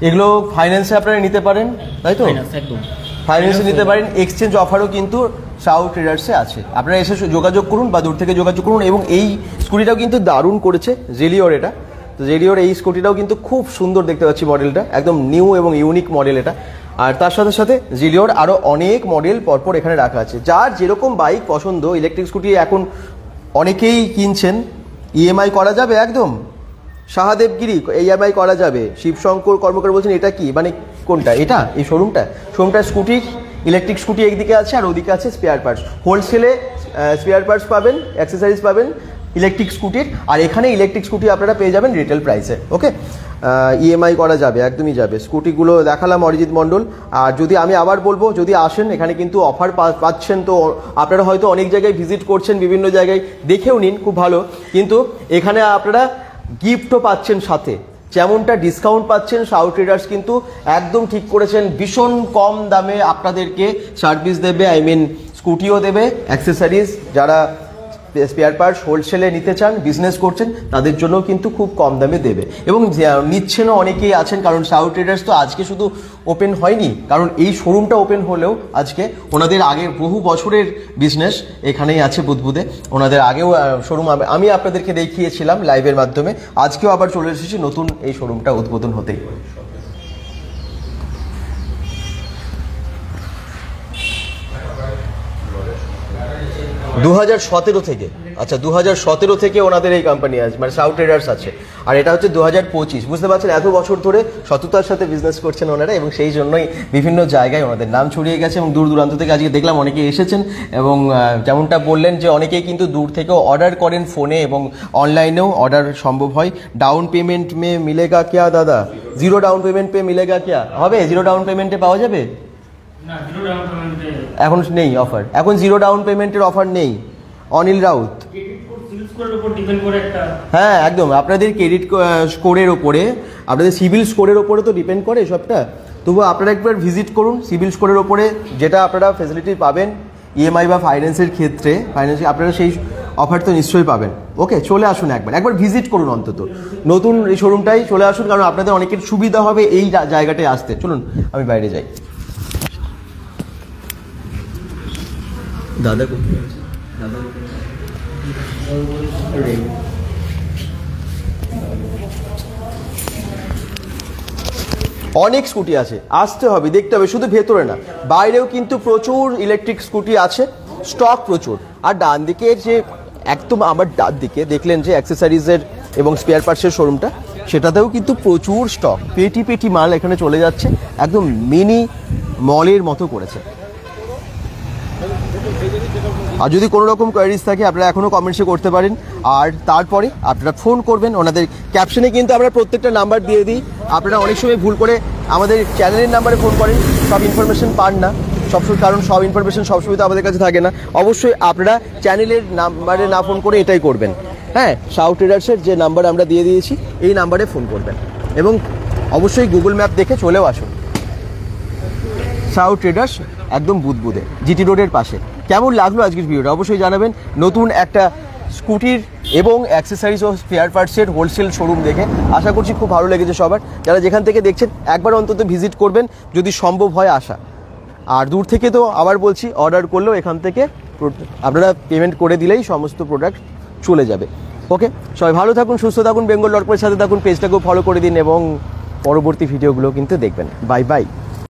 এগুলো ফাইন্যান্সে আপনারা নিতে পারেন, তাই তো? একদম ফাইন্যান্সে নিতে পারেন। এক্সচেঞ্জ অফারও কিন্তু শাউ ট্রেডার্সে আছে, আপনারা এসে যোগাযোগ করুন বা দূর থেকে যোগাযোগ করুন। এবং এই স্কুটিটাও কিন্তু দারুণ করেছে জেলিওর, এটা তো জেলিওর এই স্কুটিটাও কিন্তু খুব সুন্দর দেখতে পাচ্ছি মডেলটা, একদম নিউ এবং ইউনিক মডেল এটা। আর তার সাথে সাথে জিলিওর আরও অনেক মডেল পরপর এখানে রাখা আছে। যার যেরকম বাইক পছন্দ, ইলেকট্রিক স্কুটি এখন অনেকেই কিনছেন, ইএমআই করা যাবে একদম। শাহাদেবগিরি ইএমআই করা যাবে। শিবশঙ্কর কর্মকার বলছেন এটা কি, মানে কোনটা, এটা এই শোরুমটা স্কুটি, ইলেকট্রিক স্কুটি একদিকে আছে আর ওদিকে আছে স্পেয়ার পার্টস। হোলসেলে স্পেয়ার পার্টস পাবেন, অ্যাক্সেসরিজ পাবেন ইলেকট্রিক স্কুটির, আর এখানে ইলেকট্রিক স্কুটি আপনারা পেয়ে যাবেন রিটেল প্রাইসে। ওকে, ইএমআই করা যাবে, একদমই যাবে। স্কুটিগুলো দেখালাম অরিজিৎ মণ্ডল। আর যদি আমি আবার বলবো, যদি আসেন এখানে কিন্তু অফার পাচ্ছেন, তো আপনারা হয়তো অনেক জায়গায় ভিজিট করছেন, বিভিন্ন জায়গায় দেখেও নিন, খুব ভালো। কিন্তু এখানে আপনারা গিফটও পাচ্ছেন সাথে, যেমনটা ডিসকাউন্ট পাচ্ছেন। সাউ ট্রেডার্স কিন্তু একদম ঠিক করেছেন, ভীষণ কম দামে আপনাদেরকে সার্ভিস দেবে, আই মিন স্কুটিও দেবে, অ্যাক্সেসরিজ, যারা স্পেয়ার পার্টস হোলসেলে নিতে চান, বিজনেস করছেন, তাদের জন্য কিন্তু খুব কম দামে দেবে। এবং নিচ্ছেনও অনেকেই আছেন, কারণ সাউ ট্রেডার্স তো আজকে শুধু ওপেন হয়নি, কারণ এই শোরুমটা ওপেন হলেও আজকে ওনাদের আগে বহু বছরের বিজনেস এখানেই আছে বুদবুদে। ওনাদের আগেও শোরুম আমি আপনাদেরকে দেখিয়েছিলাম লাইভের মাধ্যমে, আজকেও আবার চলে এসেছি নতুন এই শোরুমটা উদ্বোধন হতেই। দু থেকে, আচ্ছা 2017 থেকে ওনাদের এই কোম্পানি আছে, মানে সাউ ট্রেডার্স আছে। আর এটা হচ্ছে 2025। বুঝতে পারছেন, এত বছর ধরে সততার সাথে বিজনেস করছেন ওনারা, এবং সেই জন্যই বিভিন্ন জায়গায় ওনাদের নাম ছড়িয়ে গেছে। এবং দূর দূরান্ত থেকে আজকে দেখলাম অনেকে এসেছেন, এবং যেমনটা বললেন যে অনেকেই কিন্তু দূর থেকেও অর্ডার করেন ফোনে, এবং অনলাইনেও অর্ডার সম্ভব হয়। ডাউন পেমেন্ট মে মিলেগা ক্যা দাদা? 0 ডাউন পেমেন্ট পে মিলেগা ক্যা? হবে 0 ডাউন পেমেন্টে পাওয়া যাবে? এখন নেই অফার, এখন 0 ডাউন পেমেন্টের অফার নেই। অনিল রাউত, হ্যাঁ একদম, আপনাদের ক্রেডিট স্কোরের ওপরে, আপনাদের সিভিল স্কোরের ওপরে তো ডিপেন্ড করে সবটা। তবু আপনারা একবার ভিজিট করুন, সিভিল স্কোরের ওপরে যেটা আপনারা ফ্যাসিলিটি পাবেন ইএমআই বা ফাইন্যান্সের ক্ষেত্রে, ফাইন্যান্সে আপনারা সেই অফার তো নিশ্চয়ই পাবেন। ওকে, চলে আসুন একবার ভিজিট করুন, অন্তত নতুন এই শোরুমটাই চলে আসুন, কারণ আপনাদের অনেকের সুবিধা হবে এই জায়গাটায় আসতে। চলুন আমি বাইরে যাই। দাদা অনেক স্কুটি আছে, আসতে হবে, দেখতে হবে, শুধু ভেতরে না বাইরেও কিন্তু প্রচুর ইলেকট্রিক স্কুটি আছে, স্টক প্রচুর। আর ডান দিকে যে একদম আমার ডান দিকে দেখলেন যে অ্যাক্সেসরিজের এবং স্পেয়ার পার্টসের শোরুমটা, সেটাতেও কিন্তু প্রচুর স্টক, পেটি মাল এখানে চলে যাচ্ছে, একদম মিনি মলের মতো করেছে। আর যদি কোনো রকম কোয়ারিজ থাকে আপনারা এখনও কমেন্টসে করতে পারেন, আর তারপরে আপনারা ফোন করবেন। ওনাদের ক্যাপশনে কিন্তু আমরা প্রত্যেকটা নাম্বার দিয়ে দিই, আপনারা অনেক সময় ভুল করে আমাদের চ্যানেলের নাম্বারে ফোন করেন, সব ইনফরমেশন পান না সবসময়, কারণ সব ইনফরমেশন সবসময় তো আমাদের কাছে থাকে না। অবশ্যই আপনারা চ্যানেলের নাম্বারে না ফোন করে এটাই করবেন, হ্যাঁ, সাউ ট্রেডার্সের যে নাম্বার আমরা দিয়ে দিয়েছি এই নাম্বারে ফোন করবেন, এবং অবশ্যই গুগল ম্যাপ দেখে চলেও আসুন। সাউ ট্রেডার্স একদম বুদবুদে, জিটি রোডের পাশে। কেমন লাগলো আজকের ভিডিওটা অবশ্যই জানাবেন। নতুন একটা স্কুটির এবং অ্যাক্সেসরিজ ও স্পেয়ার পার্টসের হোলসেল শোরুম দেখে আশা করছি খুব ভালো লেগেছে সবার। যারা যেখান থেকে দেখছেন একবার অন্তত ভিজিট করবেন যদি সম্ভব হয় আসা। আর দূর থেকে তো আবার বলছি, অর্ডার করলেও এখান থেকে আপনারা পেমেন্ট করে দিলেই সমস্ত প্রোডাক্ট চলে যাবে। ওকে, সবাই ভালো থাকুন, সুস্থ থাকুন, বেঙ্গল ডট কমের সাথে থাকুন, পেজটাকেও ফলো করে দিন, এবং পরবর্তী ভিডিওগুলো কিন্তু দেখবেন। Bye bye.